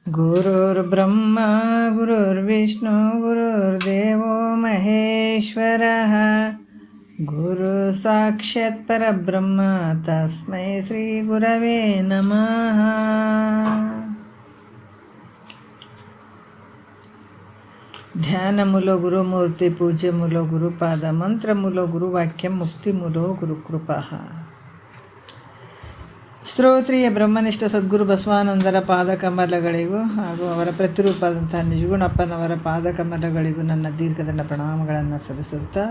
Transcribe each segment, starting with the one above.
ಗುರುರ್ಬ್ರಹ್ಮ ಗುರುರ್ವಿಷ್ಣು ಗುರುರ್ದೇವೋ ಮಹೇಶ್ವರಃ ಗುರು ಸಾಕ್ಷಾತ್ ಪರಬ್ರಹ್ಮ ತಸ್ಮೈ ಶ್ರೀ ಗುರವೇ ನಮಃ. ಧ್ಯಾನ ಮೂಲ ಗುರುಮೂರ್ತಿ, ಪೂಜ್ಯ ಮೂಲ ಗುರುಪಾದ, ಮಂತ್ರ ಮೂಲ ಗುರುವಾಕ್ಯ, ಮುಕ್ತಿ ಮೂಲ ಗುರುಕೃಪಾ. ಶ್ರೋತ್ರಿಯ ಬ್ರಹ್ಮನಿಷ್ಠ ಸದ್ಗುರು ಬಸವಾನಂದರ ಪಾದಕಮಲಗಳಿಗೂ ಹಾಗೂ ಅವರ ಪ್ರತಿರೂಪದಂತಹ ನಿಜಗುಣಪ್ಪನವರ ಪಾದಕಮಲಗಳಿಗೂ ನನ್ನ ದೀರ್ಘದಂಡ ಪ್ರಣಾಮಗಳನ್ನು ಸಲ್ಲಿಸುತ್ತಾ,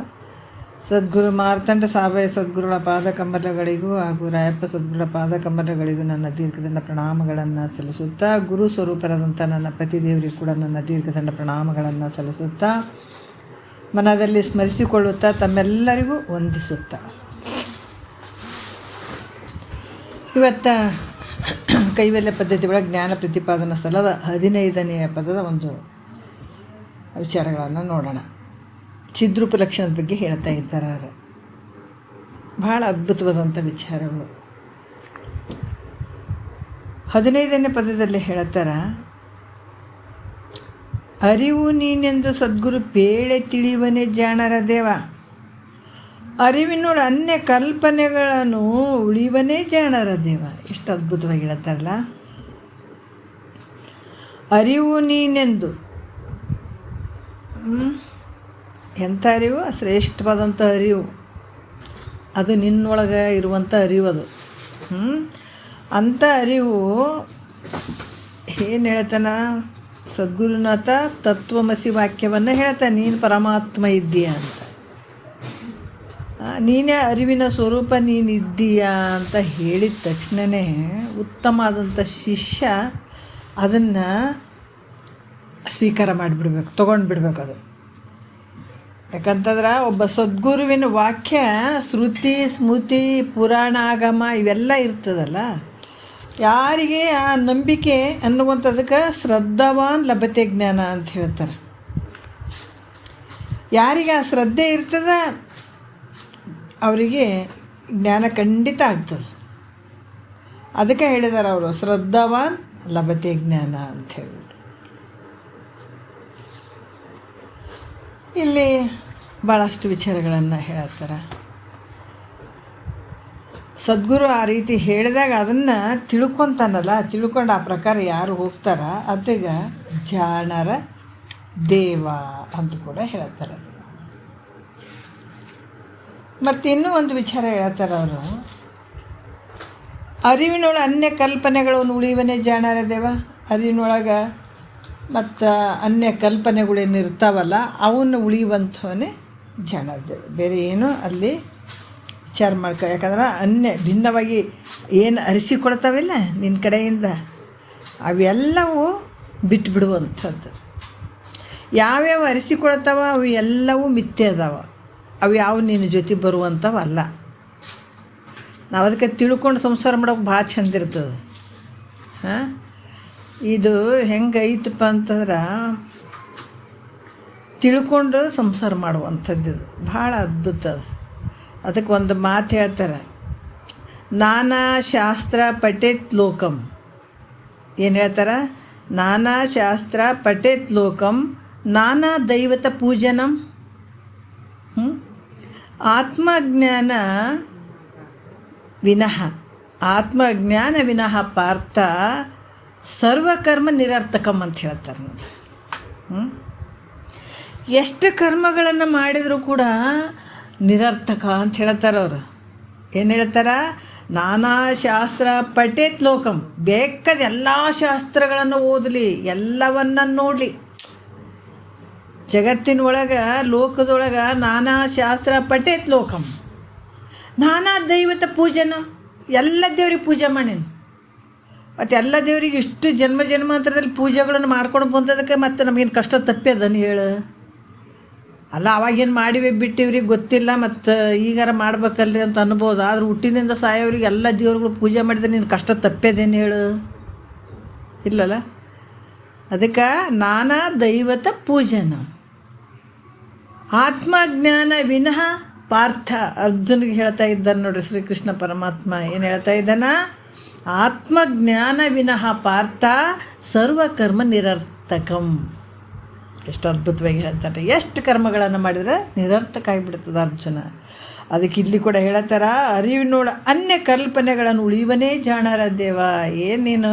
ಸದ್ಗುರು ಮಾರ್ತಂಡ ಸಾವಯ ಸದ್ಗುರುಗಳ ಪಾದಕಮಲಗಳಿಗೂ ಹಾಗೂ ರಾಯಪ್ಪ ಸದ್ಗುರುಗಳ ಪಾದಕಮಲಗಳಿಗೂ ನನ್ನ ದೀರ್ಘದಂಡ ಪ್ರಣಾಮಗಳನ್ನು ಸಲ್ಲಿಸುತ್ತಾ, ಗುರು ಸ್ವರೂಪರಾದಂಥ ನನ್ನ ಪ್ರತಿದೇವರಿಗೂ ಕೂಡ ನನ್ನ ದೀರ್ಘದಂಡ ಪ್ರಣಾಮಗಳನ್ನು ಸಲ್ಲಿಸುತ್ತಾ, ಮನದಲ್ಲಿ ಸ್ಮರಿಸಿಕೊಳ್ಳುತ್ತಾ, ತಮ್ಮೆಲ್ಲರಿಗೂ ವಂದಿಸುತ್ತಾ, ಇವತ್ತು ಕೈವಲ್ಯ ಪದ್ಧತಿ ಒಳಗೆ ಜ್ಞಾನ ಪ್ರತಿಪಾದನಾ ಸ್ಥಳದ 15ನೆಯ ಪದದ ಒಂದು ವಿಚಾರಗಳನ್ನು ನೋಡೋಣ. ಚಿದ್ರೂಪ ಲಕ್ಷಣದ ಬಗ್ಗೆ ಹೇಳ್ತಾ ಇದ್ದಾರೆ. ಭಾಳ ಅದ್ಭುತವಾದಂಥ ವಿಚಾರಗಳು. 15ನೇ ಪದದಲ್ಲಿ ಹೇಳ್ತಾರೆ, ಅರಿವು ನೀನೆಂದು ಸದ್ಗುರು ಪೇಳೆ ತಿಳಿವನೇ ಜಾಣರ ದೇವ. ಅರಿವಿನೋಡು ಅನ್ಯ ಕಲ್ಪನೆಗಳನ್ನು ಉಳಿವನೇ ಜಾಣರ ದೇವ. ಎಷ್ಟು ಅದ್ಭುತವಾಗಿ ಹೇಳ್ತಾರಲ್ಲ. ಅರಿವು ನೀನೆಂದು, ಎಂಥ ಅರಿವು? ಶ್ರೇಷ್ಠವಾದಂಥ ಅರಿವು. ಅದು ನಿನ್ನೊಳಗೆ ಇರುವಂಥ ಅರಿವು. ಅದು ಅಂಥ ಅರಿವು ಏನು ಹೇಳ್ತಾನ ಸದ್ಗುರುನಾಥ? ತತ್ವಮಸಿ ವಾಕ್ಯವನ್ನು ಹೇಳ್ತಾನೆ, ನೀನು ಪರಮಾತ್ಮ ಇದ್ದೀಯ ಅಂತ. ನೀನೇ ಅರಿವಿನ ಸ್ವರೂಪ ನೀನಿದ್ದೀಯಾ ಅಂತ ಹೇಳಿದ ತಕ್ಷಣವೇ ಉತ್ತಮ ಆದಂಥ ಶಿಷ್ಯ ಅದನ್ನು ಸ್ವೀಕಾರ ಮಾಡಿಬಿಡ್ಬೇಕು, ತೊಗೊಂಡು ಬಿಡ್ಬೇಕು. ಅದು ಯಾಕಂತಂದ್ರೆ ಒಬ್ಬ ಸದ್ಗುರುವಿನ ವಾಕ್ಯ ಶ್ರುತಿ ಸ್ಮೃತಿ ಪುರಾಣ ಆಗಮ ಇವೆಲ್ಲ ಇರ್ತದಲ್ಲ, ಯಾರಿಗೆ ಆ ನಂಬಿಕೆ ಅನ್ನುವಂಥದಕ್ಕೆ ಶ್ರದ್ಧಾವಾನ್ ಲಭತೆ ಜ್ಞಾನ ಅಂತ ಹೇಳ್ತಾರೆ. ಯಾರಿಗೆ ಆ ಶ್ರದ್ಧೆ ಇರ್ತದೆ ಅವರಿಗೆ ಜ್ಞಾನ ಖಂಡಿತ ಆಗ್ತದೆ. ಅದಕ್ಕೆ ಹೇಳಿದ್ದಾರೆ ಅವರು, ಶ್ರದ್ಧಾವಾನ್ ಲಭತೆ ಜ್ಞಾನ ಅಂತ ಹೇಳ್ಬಿಟ್ಟು. ಇಲ್ಲಿ ಭಾಳಷ್ಟು ವಿಚಾರಗಳನ್ನು ಹೇಳ್ತಾರೆ. ಸದ್ಗುರು ಆ ರೀತಿ ಹೇಳಿದಾಗ ಅದನ್ನು ತಿಳ್ಕೊತಾನಲ್ಲ, ತಿಳ್ಕೊಂಡು ಆ ಪ್ರಕಾರ ಯಾರು ಹೋಗ್ತಾರ ಅದೀಗ ಜಾಣರ ದೇವ ಅಂತ ಕೂಡ ಹೇಳ್ತಾರೆ. ಅದು ಮತ್ತು ಇನ್ನೂ ಒಂದು ವಿಚಾರ ಹೇಳ್ತಾರೆ ಅವರು, ಅರಿವಿನೊಳಗೆ ಅನ್ಯ ಕಲ್ಪನೆಗಳನ್ನು ಉಳಿವನೇ ಜಾಣರ ದೇವ. ಅರಿವಿನೊಳಗೆ ಮತ್ತು ಅನ್ಯ ಕಲ್ಪನೆಗಳೇನು ಇರ್ತಾವಲ್ಲ ಅವನ್ನು ಉಳಿಯುವಂಥವನೇ ಜಾಣರ ದೇವ. ಬೇರೆ ಏನು ಅಲ್ಲಿ ವಿಚಾರ ಮಾಡ್ಕೊ. ಯಾಕಂದ್ರೆ ಅನ್ಯ ಭಿನ್ನವಾಗಿ ಏನು ಅರಿಸಿಕೊಳ್ತಾವಿಲ್ಲ ನಿನ್ನ ಕಡೆಯಿಂದ ಅವೆಲ್ಲವೂ ಬಿಟ್ಟುಬಿಡುವಂಥದ್ದು. ಯಾವ್ಯಾವ ಅರಿಸಿಕೊಳ್ತಾವ ಅವು ಎಲ್ಲವೂ ಮಿಥ್ಯೆ ಅದಾವ. ಅವು ಯಾವ ನಿನ್ನ ಜೊತೆ ಬರುವಂಥವಲ್ಲ. ನಾವು ಅದಕ್ಕೆ ತಿಳ್ಕೊಂಡು ಸಂಸಾರ ಮಾಡೋಕೆ ಭಾಳ ಚಂದ ಇರ್ತದೆ. ಇದು ಹೆಂಗೆ ಐತಪ್ಪ ಅಂತಂದ್ರೆ ತಿಳ್ಕೊಂಡು ಸಂಸಾರ ಮಾಡುವಂಥದ್ದು. ಇದು ಭಾಳ ಅದ್ಭುತ. ಅದಕ್ಕೆ ಒಂದು ಮಾತು ಹೇಳ್ತಾರೆ, ನಾನಾ ಶಾಸ್ತ್ರ ಪಠೇತ್ ಲೋಕಂ. ಏನು ಹೇಳ್ತಾರೆ? ನಾನಾ ಶಾಸ್ತ್ರ ಪಠೇತ್ ಲೋಕಂ ನಾನಾ ದೈವತ ಪೂಜನಂ. ಆತ್ಮಜ್ಞಾನ ವಿನಃ ಪಾರ್ಥ ಸರ್ವಕರ್ಮ ನಿರರ್ಥಕಂ ಅಂತ ಹೇಳ್ತಾರೆ ನೋಡಿ. ಎಷ್ಟು ಕರ್ಮಗಳನ್ನು ಮಾಡಿದರೂ ಕೂಡ ನಿರರ್ಥಕ ಅಂತ ಹೇಳ್ತಾರೆ ಅವರು. ಏನು ಹೇಳ್ತಾರೆ? ನಾನಾ ಶಾಸ್ತ್ರ ಪಠೇತ್ ಲೋಕಂ. ಬೇಕಾದ ಎಲ್ಲ ಶಾಸ್ತ್ರಗಳನ್ನು ಓದಲಿ, ಎಲ್ಲವನ್ನ ನೋಡಲಿ. ಜಗತ್ತಿನೊಳಗೆ ಲೋಕದೊಳಗೆ ನಾನಾ ಶಾಸ್ತ್ರ ಪಠೇತ್ ಲೋಕಂ ನಾನಾ ದೈವತ ಪೂಜನ. ಎಲ್ಲ ದೇವ್ರಿಗೆ ಪೂಜೆ ಮಾಡೀನಿ. ಮತ್ತು ಎಲ್ಲ ದೇವ್ರಿಗೆ ಇಷ್ಟು ಜನ್ಮಾಂತರದಲ್ಲಿ ಪೂಜೆಗಳನ್ನು ಮಾಡ್ಕೊಂಡು ಬಂದದಕ್ಕೆ ಮತ್ತು ನಮಗೇನು ಕಷ್ಟ ತಪ್ಪ್ಯದನ್ನು ಹೇಳು. ಅಲ್ಲ, ಅವಾಗೇನು ಮಾಡಿವೆ ಬಿಟ್ಟಿವ್ರಿಗೆ ಗೊತ್ತಿಲ್ಲ, ಮತ್ತು ಈಗಾರ ಮಾಡ್ಬೇಕಲ್ರಿ ಅಂತ ಅನ್ಬೋದು. ಆದ್ರೆ ಹುಟ್ಟಿನಿಂದ ಸಾಯೋರಿಗೆ ಎಲ್ಲ ದೇವ್ರುಗಳು ಪೂಜೆ ಮಾಡಿದ್ರೆ ನೀನು ಕಷ್ಟ ತಪ್ಪೇದೇನು ಹೇಳು? ಇಲ್ಲಲ್ಲ. ಅದಕ್ಕೆ ನಾನಾ ದೈವತ ಪೂಜನ. ಆತ್ಮಜ್ಞಾನ ವಿನಃ ಪಾರ್ಥ ಅರ್ಜುನಿಗೆ ಹೇಳ್ತಾ ಇದ್ದಾನೆ ನೋಡ್ರಿ ಶ್ರೀಕೃಷ್ಣ ಪರಮಾತ್ಮ ಏನು ಹೇಳ್ತಾ ಇದ್ದಾನ, ಆತ್ಮಜ್ಞಾನ ವಿನಃ ಪಾರ್ಥ ಸರ್ವಕರ್ಮ ನಿರರ್ಥಕಂ. ಎಷ್ಟು ಅದ್ಭುತವಾಗಿ ಹೇಳ್ತಾರೆ. ಎಷ್ಟು ಕರ್ಮಗಳನ್ನು ಮಾಡಿದರೆ ನಿರರ್ಥಕ ಆಗಿಬಿಡ್ತದೆ ಅರ್ಜುನ. ಅದಕ್ಕೆ ಇಲ್ಲಿ ಕೂಡ ಹೇಳ್ತಾರ, ಅರಿವಿನೋಳ ಅನ್ಯ ಕಲ್ಪನೆಗಳನ್ನು ಉಳಿವನೇ ಜಾಣರ ದೇವ. ಏನೇನು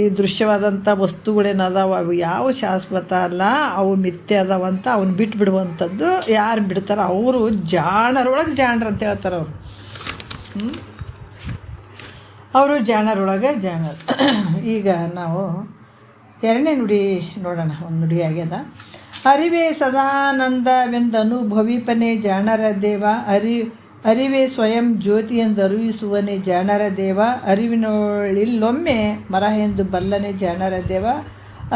ಈ ದೃಶ್ಯವಾದಂಥ ವಸ್ತುಗಳೇನದಾವ ಅವು ಯಾವ ಶಾಶ್ವತ ಅಲ್ಲ, ಅವು ಮಿಥ್ಯೆ ಅದಾವಂತ ಅವನು ಬಿಟ್ಟು ಬಿಡುವಂಥದ್ದು ಯಾರು ಬಿಡ್ತಾರೋ ಅವರು ಜಾಣರೊಳಗೆ ಜಾಣರು ಅಂತ ಹೇಳ್ತಾರೆ ಅವರು. ಅವರು ಜಾಣರೊಳಗೆ ಜಾಣರು. ಈಗ ನಾವು ಎರಡನೇ ನುಡಿ ನೋಡೋಣ. ಒಂದು ನುಡಿ ಆಗ್ಯದ. ಅರಿವೇ ಸದಾನಂದವೆಂದು ಅನುಭವಿಪನೇ ಜಾಣರ ದೇವ. ಅರಿವೇ ಸ್ವಯಂ ಜ್ಯೋತಿ ಎಂದು ಅರಿವಿಸುವನೇ ಜಾಣರ ದೇವ. ಅರಿವಿನೊಳಿಲ್ಲೊಮ್ಮೆ ಮರ ಎಂದು ಬಲ್ಲನೆ ಜಾಣರ ದೇವ.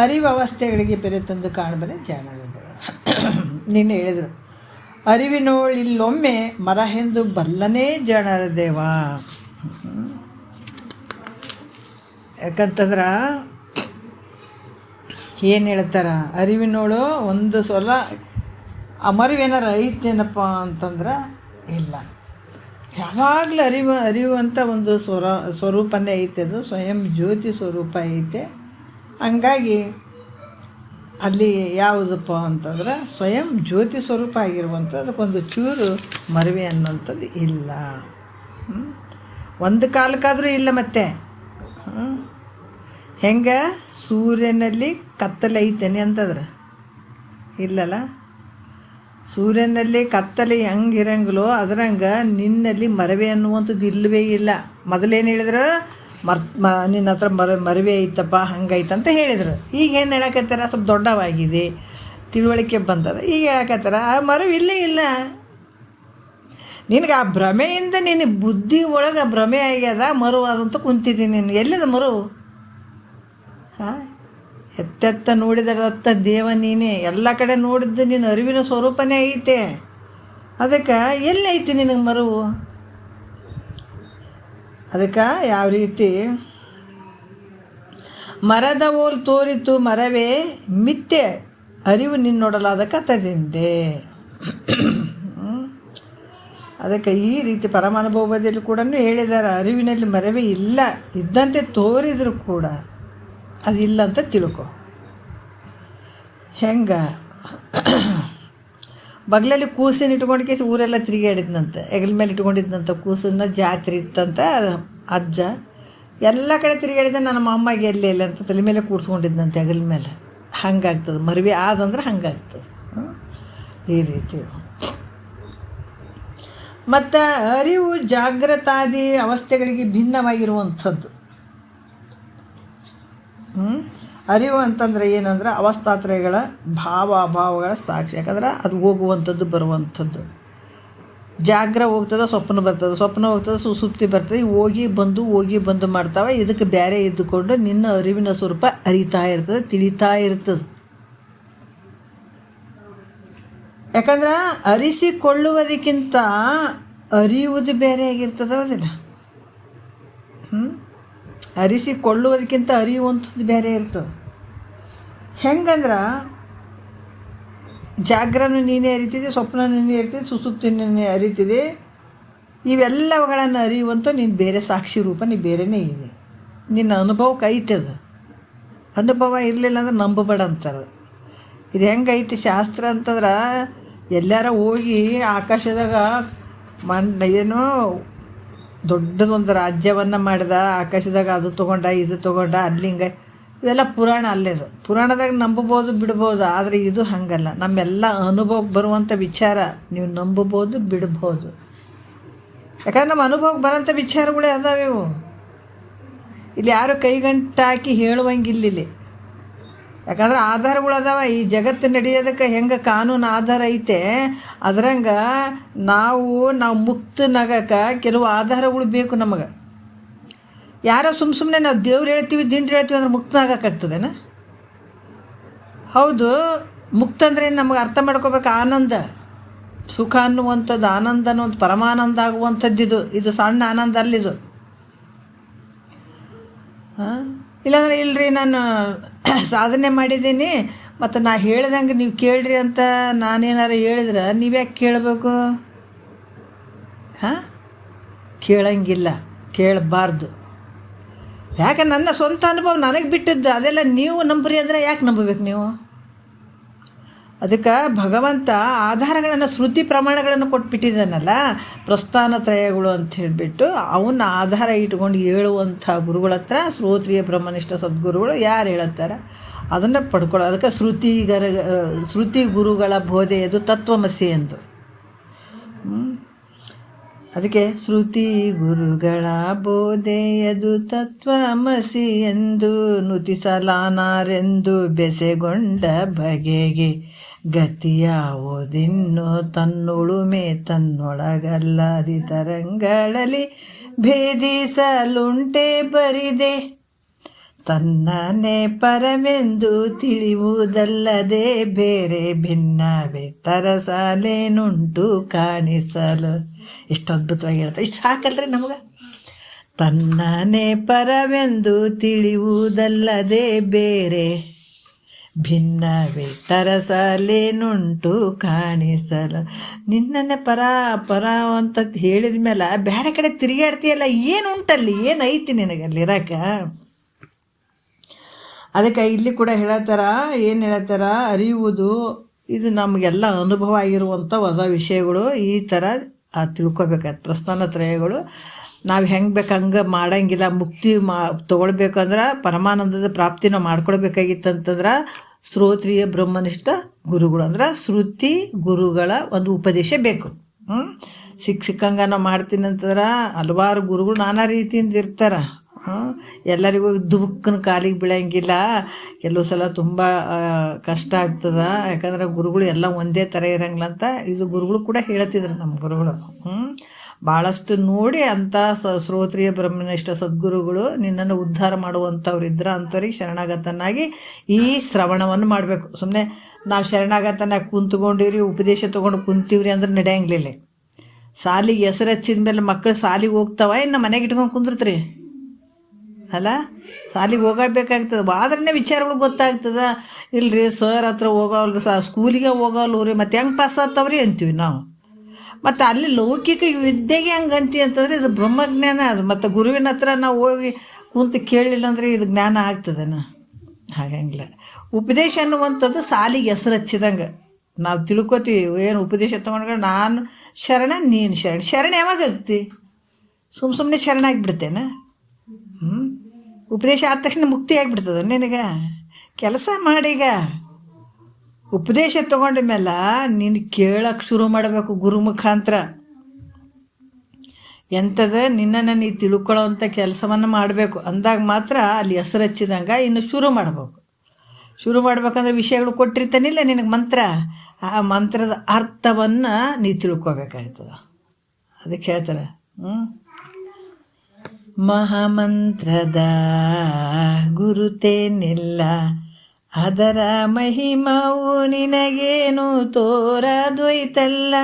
ಅರಿವು ಅವಸ್ಥೆಗಳಿಗೆ ಬೆರೆತಂದು ಕಾಣಬನೆ ಜಾಣರ ದೇವ. ನಿನ್ನೆ ಹೇಳಿದರು, ಅರಿವಿನೊಳಿಲ್ಲೊಮ್ಮೆ ಮರ ಎಂದು ಬಲ್ಲನೇ ಜಾಣರ ದೇವ. ಯಾಕಂತಂದ್ರೆ ಏನು ಹೇಳ್ತಾರೆ, ಅರಿವಿನೋಳು ಒಂದು ಸಲ ಅಮರಿವೇನಾರ ಐತೇನಪ್ಪ ಅಂತಂದ್ರೆ ಇಲ್ಲ. ಯಾವಾಗಲೂ ಅರಿವು ಅಂತ ಒಂದು ಸ್ವರೂಪನೇ ಐತೆ. ಅದು ಸ್ವಯಂ ಜ್ಯೋತಿ ಸ್ವರೂಪ ಐತೆ. ಹಂಗಾಗಿ ಅಲ್ಲಿ ಯಾವುದಪ್ಪ ಅಂತಂದ್ರೆ ಸ್ವಯಂ ಜ್ಯೋತಿ ಸ್ವರೂಪ ಆಗಿರುವಂಥ ಅದಕ್ಕೊಂದು ಚೂರು ಮರವೆ ಅನ್ನೋಂಥದ್ದು ಇಲ್ಲ. ಒಂದು ಕಾಲಕ್ಕಾದರೂ ಇಲ್ಲ. ಮತ್ತೆ ಹೆಂಗೆ ಸೂರ್ಯನಲ್ಲಿ ಕತ್ತಲೆ ಐತೇನೆ ಅಂತಂದ್ರೆ ಇಲ್ಲಲ್ಲ. ಸೂರ್ಯನಲ್ಲಿ ಕತ್ತಲೆ ಹೆಂಗಿರಂಗಲೋ ಅದರಂಗೆ ನಿನ್ನಲ್ಲಿ ಮರವೆ ಅನ್ನುವಂಥದ್ದು ಇಲ್ಲವೇ ಇಲ್ಲ. ಮೊದಲೇನು ಹೇಳಿದ್ರು, ನಿನ್ನ ಹತ್ರ ಮರವೆ ಐತಪ್ಪ ಹಂಗೈತಂತ ಹೇಳಿದರು. ಈಗ ಏನು ಹೇಳಕತ್ತಾರ, ಸ್ವಲ್ಪ ದೊಡ್ಡವಾಗಿದೆ, ತಿಳುವಳಿಕೆ ಬಂದದ. ಈಗ ಹೇಳಕತ್ತಾರ ಆ ಮರವು ಇಲ್ಲೇ ಇಲ್ಲ. ನಿನಗೆ ಆ ಭ್ರಮೆಯಿಂದ ನಿನ್ನ ಬುದ್ಧಿ ಒಳಗೆ ಭ್ರಮೆ ಆಗ್ಯದ, ಮರುವಾದಂತ ಕುಂತಿದ್ದೀನಿ. ನೀನು ಎಲ್ಲಿದ ಮರು? ಎತ್ತೆತ್ತ ನೋಡಿದರತ್ತ ದೇವ ನೀನೇ. ಎಲ್ಲ ಕಡೆ ನೋಡಿದ್ದು ನಿನ್ನ ಅರಿವಿನ ಸ್ವರೂಪನೇ ಐತೆ. ಅದಕ್ಕೆ ಎಲ್ಲಿ ಐತಿ ನಿನಗೆ ಮರುವು? ಅದಕ್ಕೆ ಯಾವ ರೀತಿ ಮರದ ಓಲ್ ತೋರಿತು ಮರವೇ ಮಿಥ್ಯೆ ಅರಿವು ನಿನ್ನೊಡಲಾದ ಕಥದಿಂದೆ. ಅದಕ್ಕೆ ಈ ರೀತಿ ಪರಮಾನುಭವದಲ್ಲಿ ಕೂಡ ಹೇಳಿದ್ದಾರೆ, ಅರಿವಿನಲ್ಲಿ ಮರವೇ ಇಲ್ಲ, ಇದ್ದಂತೆ ತೋರಿದರೂ ಕೂಡ ಅದಿಲ್ಲ ಅಂತ ತಿಳ್ಕೊ. ಹೆಂಗೆ ಬಗ್ಲಲ್ಲಿ ಕೂಸನ್ನು ಇಟ್ಕೊಂಡು ಕೇಸಿ ಊರೆಲ್ಲ ತಿರುಗಾಡಿದ್ನಂತೆ. ಹೆಗಲ ಮೇಲೆ ಇಟ್ಕೊಂಡಿದ್ದಂಥ ಕೂಸನ್ನು ಜಾತ್ರೆ ಇತ್ತಂತ ಅಜ್ಜ. ಎಲ್ಲ ಕಡೆ ತಿರುಗಾಡಿದ, ನನ್ನ ಅಮ್ಮಗೆ ಎಲ್ಲೇ ಇಲ್ಲ ಅಂತ ತಲೆ ಮೇಲೆ ಕೂಡ್ಸ್ಕೊಂಡಿದ್ದಂತೆ ಹೆಗಲ ಮೇಲೆ. ಹಂಗಾಗ್ತದೆ ಮರವಿ ಆದಂದ್ರೆ ಹಂಗಾಗ್ತದೆ. ಈ ರೀತಿ ಮತ್ತು ಅರಿವು ಜಾಗೃತಾದಿ ಅವಸ್ಥೆಗಳಿಗೆ ಭಿನ್ನವಾಗಿರುವಂಥದ್ದು. ಅರಿವು ಅಂತಂದರೆ ಏನಂದ್ರೆ ಅವಸ್ಥಾತ್ರಯಗಳ ಭಾವ ಅಭಾವಗಳ ಸಾಕ್ಷಿ. ಯಾಕಂದ್ರೆ ಅದು ಹೋಗುವಂಥದ್ದು ಬರುವಂಥದ್ದು. ಜಾಗ್ರ ಹೋಗ್ತದೆ, ಸ್ವಪ್ನ ಬರ್ತದೆ, ಸ್ವಪ್ನ ಹೋಗ್ತದೆ, ಸುಸುಪ್ತಿ ಬರ್ತದೆ. ಹೋಗಿ ಬಂದು ಮಾಡ್ತಾವೆ. ಇದಕ್ಕೆ ಬೇರೆ ಇದ್ದುಕೊಂಡು ನಿನ್ನ ಅರಿವಿನ ಸ್ವರೂಪ ಅರಿತಾ ಇರ್ತದೆ, ತಿಳಿತಾ ಇರ್ತದೆ. ಯಾಕಂದ್ರೆ ಅರಿಸಿಕೊಳ್ಳುವುದಕ್ಕಿಂತ ಅರಿಯುವುದು ಬೇರೆ ಆಗಿರ್ತದೆ. ಅದಲ್ಲ ಅರಿಸಿಕೊಳ್ಳುವುದಕ್ಕಿಂತ ಅರಿಯುವಂಥದ್ದು ಬೇರೆ ಇರ್ತದೆ. ಹೆಂಗಂದ್ರೆ ಜಾಗ್ರನೂ ನೀನೇ ಅರಿತಿದೆ, ಸ್ವಪ್ನನೂ ನೀನೇ ಅರಿತಿದೆ, ಸುಸುಪ್ತಿ ನೀನೇ ಅರಿತಿದೆ. ಇವೆಲ್ಲವುಗಳನ್ನು ಅರಿಯುವಂಥ ನೀನು ಬೇರೆ ಸಾಕ್ಷಿ ರೂಪ, ನೀನು ಬೇರೆಯೇ ಇದೆ. ನಿನ್ನ ಅನುಭವಕ್ಕೆ ಐತದ. ಅನುಭವ ಇರಲಿಲ್ಲ ಅಂದ್ರೆ ನಂಬಬೇಡ ಅಂತಾರೆ. ಇದು ಹೆಂಗೈತಿ ಶಾಸ್ತ್ರ ಅಂತಂದ್ರೆ, ಎಲ್ಲಾರ ಹೋಗಿ ಆಕಾಶದಾಗ ಏನೋ ದೊಡ್ಡದೊಂದು ರಾಜ್ಯವನ್ನು ಮಾಡಿದ, ಆಕಾಶದಾಗ ಅದು ತೊಗೊಂಡ ಇದು ತೊಗೊಂಡ ಅಲ್ಲಿಂಗ. ಇವೆಲ್ಲ ಪುರಾಣ ಅಲ್ಲೇದು. ಪುರಾಣದಾಗ ನಂಬಬೋದು ಬಿಡ್ಬೋದು. ಆದರೆ ಇದು ಹಾಗಲ್ಲ. ನಮ್ಮೆಲ್ಲ ಅನುಭವಕ್ಕೆ ಬರುವಂಥ ವಿಚಾರ ನೀವು ನಂಬಬೋದು ಬಿಡ್ಬೋದು. ಯಾಕಂದ್ರೆ ನಮ್ಮ ಅನುಭವಕ್ಕೆ ಬರೋಂಥ ವಿಚಾರಗಳೇ ಅದಾವೆ ಇವು. ಇಲ್ಲಿ ಯಾರು ಕೈಗಂಟಾಕಿ ಹೇಳುವಂಗಿಲ್ಲ ಇಲ್ಲಿ. ಯಾಕಂದ್ರೆ ಆಧಾರಗಳು ಅದಾವ. ಈ ಜಗತ್ತು ನಡೆಯೋದಕ್ಕೆ ಹೆಂಗೆ ಕಾನೂನು ಆಧಾರ ಐತೆ, ಅದ್ರಂಗೆ ನಾವು ಮುಕ್ತನಾಗಕ್ಕೆ ಕೆಲವು ಆಧಾರಗಳು ಬೇಕು ನಮಗೆ. ಯಾರೋ ಸುಮ್ಮನೆ ನಾವು ದೇವ್ರು ಹೇಳ್ತೀವಿ, ದಿಂಡ್ರು ಹೇಳ್ತೀವಿ ಅಂದ್ರೆ ಮುಕ್ತನಾಗಕ್ಕಾಗ್ತದೇನ? ಹೌದು. ಮುಕ್ತ ಅಂದ್ರೆ ನಮಗೆ ಅರ್ಥ ಮಾಡ್ಕೋಬೇಕು. ಆನಂದ, ಸುಖ ಅನ್ನುವಂಥದ್ದು, ಆನಂದ ಅನ್ನುವಂಥ ಪರಮಾನಂದ ಆಗುವಂಥದ್ದು. ಇದು ಸಣ್ಣ ಆನಂದ ಅಲ್ಲಿದು. ಇಲ್ಲಾಂದರೆ ಇಲ್ಲರಿ ನಾನು ಸಾಧನೆ ಮಾಡಿದ್ದೀನಿ, ಮತ್ತು ನಾ ಹೇಳ್ದಂಗೆ ನೀವು ಕೇಳ್ರಿ ಅಂತ ನಾನೇನಾರು ಹೇಳಿದ್ರೆ ನೀವ್ಯಾಕೆ ಕೇಳಬೇಕು? ಹಾಂ, ಕೇಳಂಗಿಲ್ಲ, ಕೇಳಬಾರ್ದು. ಯಾಕೆ ನನ್ನ ಸ್ವಂತ ಅನುಭವ ನನಗೆ ಬಿಟ್ಟಿದ್ದು ಅದೆಲ್ಲ ನೀವು ನಂಬ್ರಿ ಅಂದರೆ ಯಾಕೆ ನಂಬಬೇಕು ನೀವು? ಅದಕ್ಕೆ ಭಗವಂತ ಆಧಾರಗಳನ್ನು ಶ್ರುತಿ ಪ್ರಮಾಣಗಳನ್ನು ಕೊಟ್ಬಿಟ್ಟಿದ್ದಾನಲ್ಲ, ಪ್ರಸ್ಥಾನತ್ರಯಗಳು ಅಂತ ಹೇಳಿಬಿಟ್ಟು ಅವನ್ನ ಆಧಾರ ಇಟ್ಕೊಂಡು ಹೇಳುವಂಥ ಗುರುಗಳ ಹತ್ರ ಶ್ರೋತ್ರಿಯ ಬ್ರಹ್ಮನಿಷ್ಠ ಸದ್ಗುರುಗಳು ಯಾರು ಹೇಳುತ್ತಾರೆ ಅದನ್ನು ಪಡ್ಕೊಳ್ಳೋ. ಅದಕ್ಕೆ ಶ್ರುತಿ ಗುರುಗಳ ಬೋಧೆಯದು ತತ್ವಮಸಿ ಎಂದು. ಅದಕ್ಕೆ ಶ್ರುತಿ ಗುರುಗಳ ಬೋಧೆಯದು ತತ್ವಮಸಿ ಎಂದು ನುತಿಸಲಾನಾರೆಂದು ಬೆಸೆಗೊಂಡ ಬಗೆಗೆ ಗತಿಯಾವುದಿನ್ನು ತನ್ನುಳುಮೆ ತನ್ನೊಳಗಲ್ಲದಿ ತರಂಗಳಲ್ಲಿ ಭೇದಿಸಲುಂಟೆ ಬರಿದೆ. ತನ್ನನೇ ಪರವೆಂದು ತಿಳಿಯುವುದಲ್ಲದೆ ಬೇರೆ ಭಿನ್ನವೇ ತರಸಾಲೇನುಂಟು ಕಾಣಿಸಲು. ಎಷ್ಟು ಅದ್ಭುತವಾಗಿ ಹೇಳ್ತಾರೆ. ಇಷ್ಟು ಸಾಕಲ್ರಿ ನಮ್ಗೆ. ತನ್ನನೇ ಪರವೆಂದು ತಿಳಿಯುವುದಲ್ಲದೆ ಬೇರೆ ಭಿನ್ನವೇ ತರಸಾಲೇನುಂಟು ಕಾಣಿಸಲು. ನಿನ್ನನ್ನೇ ಪರ ಅಂತ ಹೇಳಿದ ಮೇಲೆ ಬೇರೆ ಕಡೆ ತಿರುಗಾಡ್ತೀಯಲ್ಲ, ಏನು ಉಂಟಲ್ಲಿ, ಏನೈತಿ ನಿನಗಲ್ಲಿ ಇರಾಕ? ಅದಕ್ಕೆ ಇಲ್ಲಿ ಕೂಡ ಹೇಳತ್ತಾರ, ಏನು ಹೇಳತ್ತಾರ, ಅರಿಯುವುದು ಇದು ನಮಗೆಲ್ಲ ಅನುಭವ ಆಗಿರುವಂಥ ಹೊಸ ವಿಷಯಗಳು. ಈ ಥರ ತಿಳ್ಕೊಬೇಕಾಯ್ತು. ಪ್ರಸ್ಥಾನತ್ರಯಗಳು ನಾವು ಹೆಂಗೆ ಬೇಕು ಹಂಗೆ ಮಾಡೋಂಗಿಲ್ಲ. ಮುಕ್ತಿ ತೊಗೊಳ್ಬೇಕಂದ್ರೆ ಪರಮಾನಂದದ ಪ್ರಾಪ್ತಿ ನಾವು ಮಾಡ್ಕೊಳ್ಬೇಕಾಗಿತ್ತು ಅಂತಂದ್ರೆ ಶ್ರೋತ್ರಿಯ ಬ್ರಹ್ಮನಿಷ್ಠ ಗುರುಗಳು ಅಂದ್ರೆ ಶ್ರುತಿ ಗುರುಗಳ ಒಂದು ಉಪದೇಶ ಬೇಕು. ಸಿಕ್ಕಂಗೆ ನಾವು ಮಾಡ್ತೀನಿ ಅಂತಂದ್ರೆ ಹಲವಾರು ಗುರುಗಳು ನಾನಾ ರೀತಿಯಿಂದ ಇರ್ತಾರೆ. ಎಲ್ಲರಿಗೂ ದುಬುಕ್ಕನ ಕಾಲಿಗೆ ಬೀಳಂಗಿಲ್ಲ. ಕೆಲವು ಸಲ ತುಂಬ ಕಷ್ಟ ಆಗ್ತದೆ. ಯಾಕಂದ್ರೆ ಗುರುಗಳು ಎಲ್ಲ ಒಂದೇ ಥರ ಇರೋಂಗಿಲ್ಲ ಅಂತ ಇದು ಗುರುಗಳು ಕೂಡ ಹೇಳ್ತಿದ್ರು ನಮ್ಮ ಗುರುಗಳು. ಭಾಳಷ್ಟು ನೋಡಿ ಅಂಥ ಶ್ರೋತ್ರಿಯ ಬ್ರಹ್ಮನಿಷ್ಠ ಸದ್ಗುರುಗಳು ನಿನ್ನನ್ನು ಉದ್ಧಾರ ಮಾಡುವಂಥವ್ರು ಇದ್ರೆ ಅಂಥವ್ರಿಗೆ ಶರಣಾಗತನಾಗಿ ಈ ಶ್ರವಣವನ್ನು ಮಾಡಬೇಕು. ಸುಮ್ಮನೆ ನಾವು ಶರಣಾಗತನಾಗಿ ಕುಂತ್ಕೊಂಡಿವ್ರಿ, ಉಪದೇಶ ತೊಗೊಂಡು ಕುಂತೀವ್ರಿ ಅಂದ್ರೆ ನಡೆಯಂಗಿಲ್ಲ. ಸಾಲಿಗೆ ಹೆಸರು ಹಚ್ಚಿದ ಮೇಲೆ ಮಕ್ಕಳು ಸಾಲಿಗೆ ಹೋಗ್ತಾವ, ಇನ್ನು ಮನೆಗೆ ಇಟ್ಕೊಂಡು ಕುಂದಿರ್ತೀರಿ ಅಲ್ಲ? ಸಾಲಿಗೆ ಹೋಗಬೇಕಾಗ್ತದೆ. ಆದ್ರೇ ವಿಚಾರಗಳು ಗೊತ್ತಾಗ್ತದೆ. ಇಲ್ಲರಿ ಸರ್ ಹತ್ರ ಹೋಗೋಲ್ರಿ, ಸ್ಕೂಲಿಗೆ ಹೋಗೋಲ್ರಿ, ಮತ್ತು ಹೆಂಗೆ ಪಾಸ್ ಆಗ್ತಾವ್ರಿ ಅಂತೀವಿ ನಾವು. ಮತ್ತು ಅಲ್ಲಿ ಲೌಕಿಕ ವಿದ್ಯೆಗೆ ಹಂಗೆ ಅಂತೀವಿ ಅಂತಂದರೆ ಇದು ಬ್ರಹ್ಮಜ್ಞಾನ ಅದು. ಮತ್ತು ಗುರುವಿನ ಹತ್ರ ನಾವು ಹೋಗಿ ಕುಂತು ಕೇಳಲಿಲ್ಲ ಅಂದರೆ ಇದು ಜ್ಞಾನ ಆಗ್ತದೇನ? ಹಾಗಂಗಿಲ್ಲ. ಉಪದೇಶ ಅನ್ನುವಂಥದ್ದು ಸಾಲಿಗೆ ಹೆಸರು ಹಚ್ಚಿದಂಗೆ ನಾವು ತಿಳ್ಕೊತೀವಿ. ಏನು ಉಪದೇಶ ತೊಗೊಂಡ್ರೆ ನಾನು ಶರಣ, ನೀನು ಶರಣ ಯಾವಾಗ ಆಗ್ತಿ? ಸುಮ್ಮನೆ ಶರಣಾಗಿಬಿಡ್ತೇನೆ. ಉಪದೇಶ ಆದ ತಕ್ಷಣ ಮುಕ್ತಿ ಆಗಿಬಿಡ್ತದೆ ನಿನಗೆ? ಕೆಲಸ ಮಾಡೀಗ. ಉಪದೇಶ ತೊಗೊಂಡ ಮೇಲೆ ನೀನು ಕೇಳೋಕ್ಕೆ ಶುರು ಮಾಡಬೇಕು ಗುರು ಮುಖಾಂತರ. ಎಂಥದ್ದು ನಿನ್ನನ್ನು ನೀ ತಿಳ್ಕೊಳ್ಳೋವಂಥ ಕೆಲಸವನ್ನು ಮಾಡಬೇಕು. ಅಂದಾಗ ಮಾತ್ರ ಅಲ್ಲಿ ಹೆಸರು ಹಚ್ಚಿದಂಗೆ ಇನ್ನು ಶುರು ಮಾಡಬೇಕು. ಶುರು ಮಾಡ್ಬೇಕಂದ್ರೆ ವಿಷಯಗಳು ಕೊಟ್ಟಿರ್ತಾನಿಲ್ಲ ನಿನಗೆ ಮಂತ್ರ, ಆ ಮಂತ್ರದ ಅರ್ಥವನ್ನು ನೀ ತಿಳ್ಕೊಬೇಕಾಗ್ತದೆ. ಅದಕ್ಕೆ ಹೇಳ್ತಾರೆ ಮಹಾಮಂತ್ರದ ಗುರುತೇನಿಲ್ಲ, ಅದರ ಮಹಿಮವು ನಿನಗೇನು ತೋರದೊಯ್ತಲ್ಲ.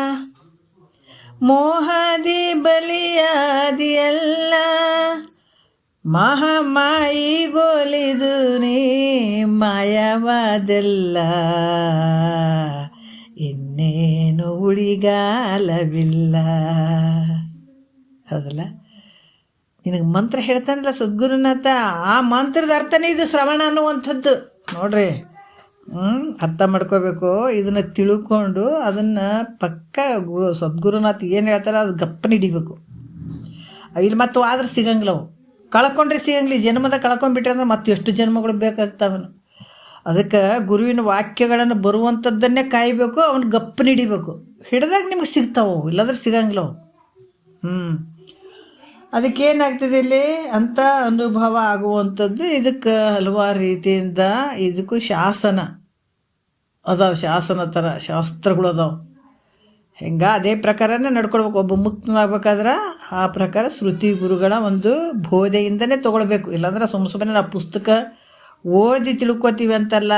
ಮೋಹದಿ ಬಲಿಯಾದಿಯಲ್ಲ, ಮಹಾಮಾಯಿಗೊಲಿದು ನೀ ಮಾಯವಾದೆಲ್ಲ. ಇನ್ನೇನು ಉಳಿಗಾಲವಿಲ್ಲ. ಹೌದಲ್ಲ? ನಿನಗೆ ಮಂತ್ರ ಹೇಳ್ತಾನಲ್ಲ ಸದ್ಗುರುನಾಥ, ಆ ಮಂತ್ರದ ಅರ್ಥನೇ ಇದು ಶ್ರವಣ ಅನ್ನುವಂಥದ್ದು. ನೋಡ್ರಿ, ಅರ್ಥ ಮಾಡ್ಕೋಬೇಕು. ಇದನ್ನು ತಿಳ್ಕೊಂಡು ಅದನ್ನು ಪಕ್ಕ ಸದ್ಗುರುನಾಥ ಏನು ಹೇಳ್ತಾರೆ ಅದು ಗಪ್ಪನ ಹಿಡಿಬೇಕು. ಇಲ್ಲಿ ಮತ್ತು ಆದ್ರೆ ಸಿಗಂಗಿಲ್ಲ. ಅವು ಕಳ್ಕೊಂಡ್ರೆ ಸಿಗಂಗಿಲ್ಲ. ಜನ್ಮದ ಕಳ್ಕೊಂಡ್ಬಿಟ್ರೆ ಅಂದ್ರೆ ಮತ್ತೆ ಎಷ್ಟು ಜನ್ಮಗಳು ಬೇಕಾಗ್ತಾವನು. ಅದಕ್ಕೆ ಗುರುವಿನ ವಾಕ್ಯಗಳನ್ನು ಬರುವಂಥದ್ದನ್ನೇ ಕಾಯಬೇಕು. ಅವನು ಗಪ್ಪನ ಹಿಡಿಬೇಕು. ಹಿಡಿದಾಗ ನಿಮ್ಗೆ ಸಿಗ್ತಾವೆ, ಇಲ್ಲಾಂದ್ರೆ ಸಿಗಂಗಿಲ್ಲ. ಅದಕ್ಕೇನಾಗ್ತದೆ ಇಲ್ಲಿ ಅಂತ ಅನುಭವ ಆಗುವಂಥದ್ದು. ಇದಕ್ಕೆ ಹಲವಾರು ರೀತಿಯಿಂದ ಇದಕ್ಕೂ ಶಾಸನ ಅದಾವೆ, ಶಾಸನ ಥರ ಶಾಸ್ತ್ರಗಳು ಅದಾವೆ. ಹೆಂಗೆ ಅದೇ ಪ್ರಕಾರನೇ ನಡ್ಕೊಳ್ಬೇಕು. ಒಬ್ಬ ಮುಕ್ತನಾಗಬೇಕಾದ್ರೆ ಆ ಪ್ರಕಾರ ಶ್ರುತಿ ಗುರುಗಳ ಒಂದು ಬೋಧೆಯಿಂದನೇ ತೊಗೊಳ್ಬೇಕು. ಇಲ್ಲಾಂದ್ರೆ ಸುಮ್ಮನೆ ನಾವು ಪುಸ್ತಕ ಓದಿ ತಿಳ್ಕೊತೀವಿ ಅಂತಲ್ಲ,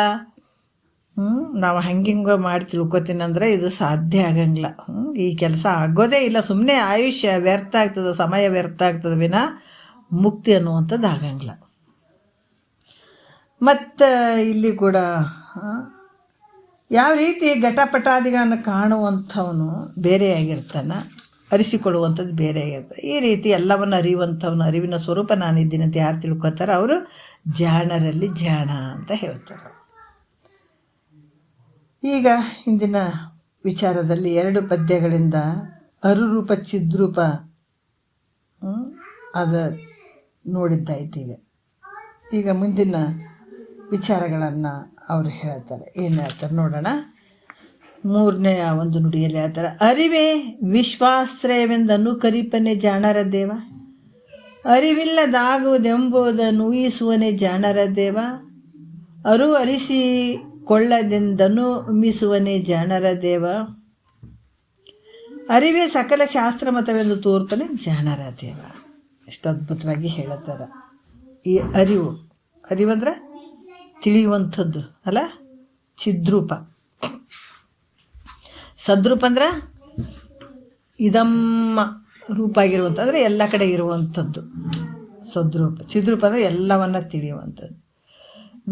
ನಾವು ಹಂಗಿಂಗೆ ಮಾಡಿ ತಿಳ್ಕೊತೀನಿ ಅಂದರೆ ಇದು ಸಾಧ್ಯ ಆಗಂಗಿಲ್ಲ. ಈ ಕೆಲಸ ಆಗೋದೇ ಇಲ್ಲ. ಸುಮ್ಮನೆ ಆಯುಷ್ಯ ವ್ಯರ್ಥ ಆಗ್ತದೆ, ಸಮಯ ವ್ಯರ್ಥ ಆಗ್ತದೆ ವಿನ ಮುಕ್ತಿ ಅನ್ನುವಂಥದ್ದು ಆಗಂಗಿಲ್ಲ. ಮತ್ತು ಇಲ್ಲಿ ಕೂಡ ಯಾವ ರೀತಿ ಘಟಪಟಾದಿಗಳನ್ನು ಕಾಣುವಂಥವನು ಬೇರೆಯಾಗಿರ್ತಾನೆ, ಅರಿಸಿಕೊಳ್ಳುವಂಥದ್ದು ಬೇರೆಯಾಗಿರ್ತದೆ. ಈ ರೀತಿ ಎಲ್ಲವನ್ನು ಅರಿಯುವಂಥವನು, ಅರಿವಿನ ಸ್ವರೂಪ ನಾನಿದ್ದೀನಿ ಅಂತ ಯಾರು ತಿಳ್ಕೊತಾರೆ ಅವರು ಜಾಣರಲ್ಲಿ ಜಾಣ ಅಂತ ಹೇಳ್ತಾರೆ. ಈಗ ಇಂದಿನ ವಿಚಾರದಲ್ಲಿ 2 ಪದ್ಯಗಳಿಂದ ಅರುರೂಪ ಚಿದ್ರೂಪ ಅದು ನೋಡಿದ್ದಾಯ್ತು. ಈಗ ಮುಂದಿನ ವಿಚಾರಗಳನ್ನು ಅವರು ಹೇಳ್ತಾರೆ. ಏನು ಹೇಳ್ತಾರೆ ನೋಡೋಣ. 3ನೇ ಒಂದು ನುಡಿಯಲ್ಲಿ ಹೇಳ್ತಾರೆ, ಅರಿವೇ ವಿಶ್ವಾಶ್ರಯವೆಂದನು ಕರಿಪನೆ ಜಾಣರ ದೇವ, ಅರಿವಿಲ್ಲದಾಗುವುದೆಂಬುದನ್ನು ಊಹಿಸುವನೇ ಜಾಣರ ದೇವ, ಅರಿಸಿಕೊಳ್ಳದೆಂದನು ಉಮ್ಮಿಸುವನೇ ಜಾಣರ ದೇವ, ಅರಿವೇ ಸಕಲ ಶಾಸ್ತ್ರ ಮತವೆಂದು ತೋರ್ಪನೆ ಜಾಣರ ದೇವ. ಎಷ್ಟು ಅದ್ಭುತವಾಗಿ ಹೇಳುತ್ತಾರೆ. ಈ ಅರಿವಂದ್ರೆ ತಿಳಿಯುವಂಥದ್ದು ಅಲ್ಲ. ಚಿದ್ರೂಪ, ಸದ್ರೂಪ ಅಂದ್ರೆ ಇದಮ್ಮ ರೂಪ ಆಗಿರುವಂಥ ಅಂದರೆ ಎಲ್ಲ ಕಡೆ ಇರುವಂಥದ್ದು ಸದ್ರೂಪ. ಚಿದ್ರೂಪ ಅಂದರೆ ಎಲ್ಲವನ್ನು ತಿಳಿಯುವಂಥದ್ದು.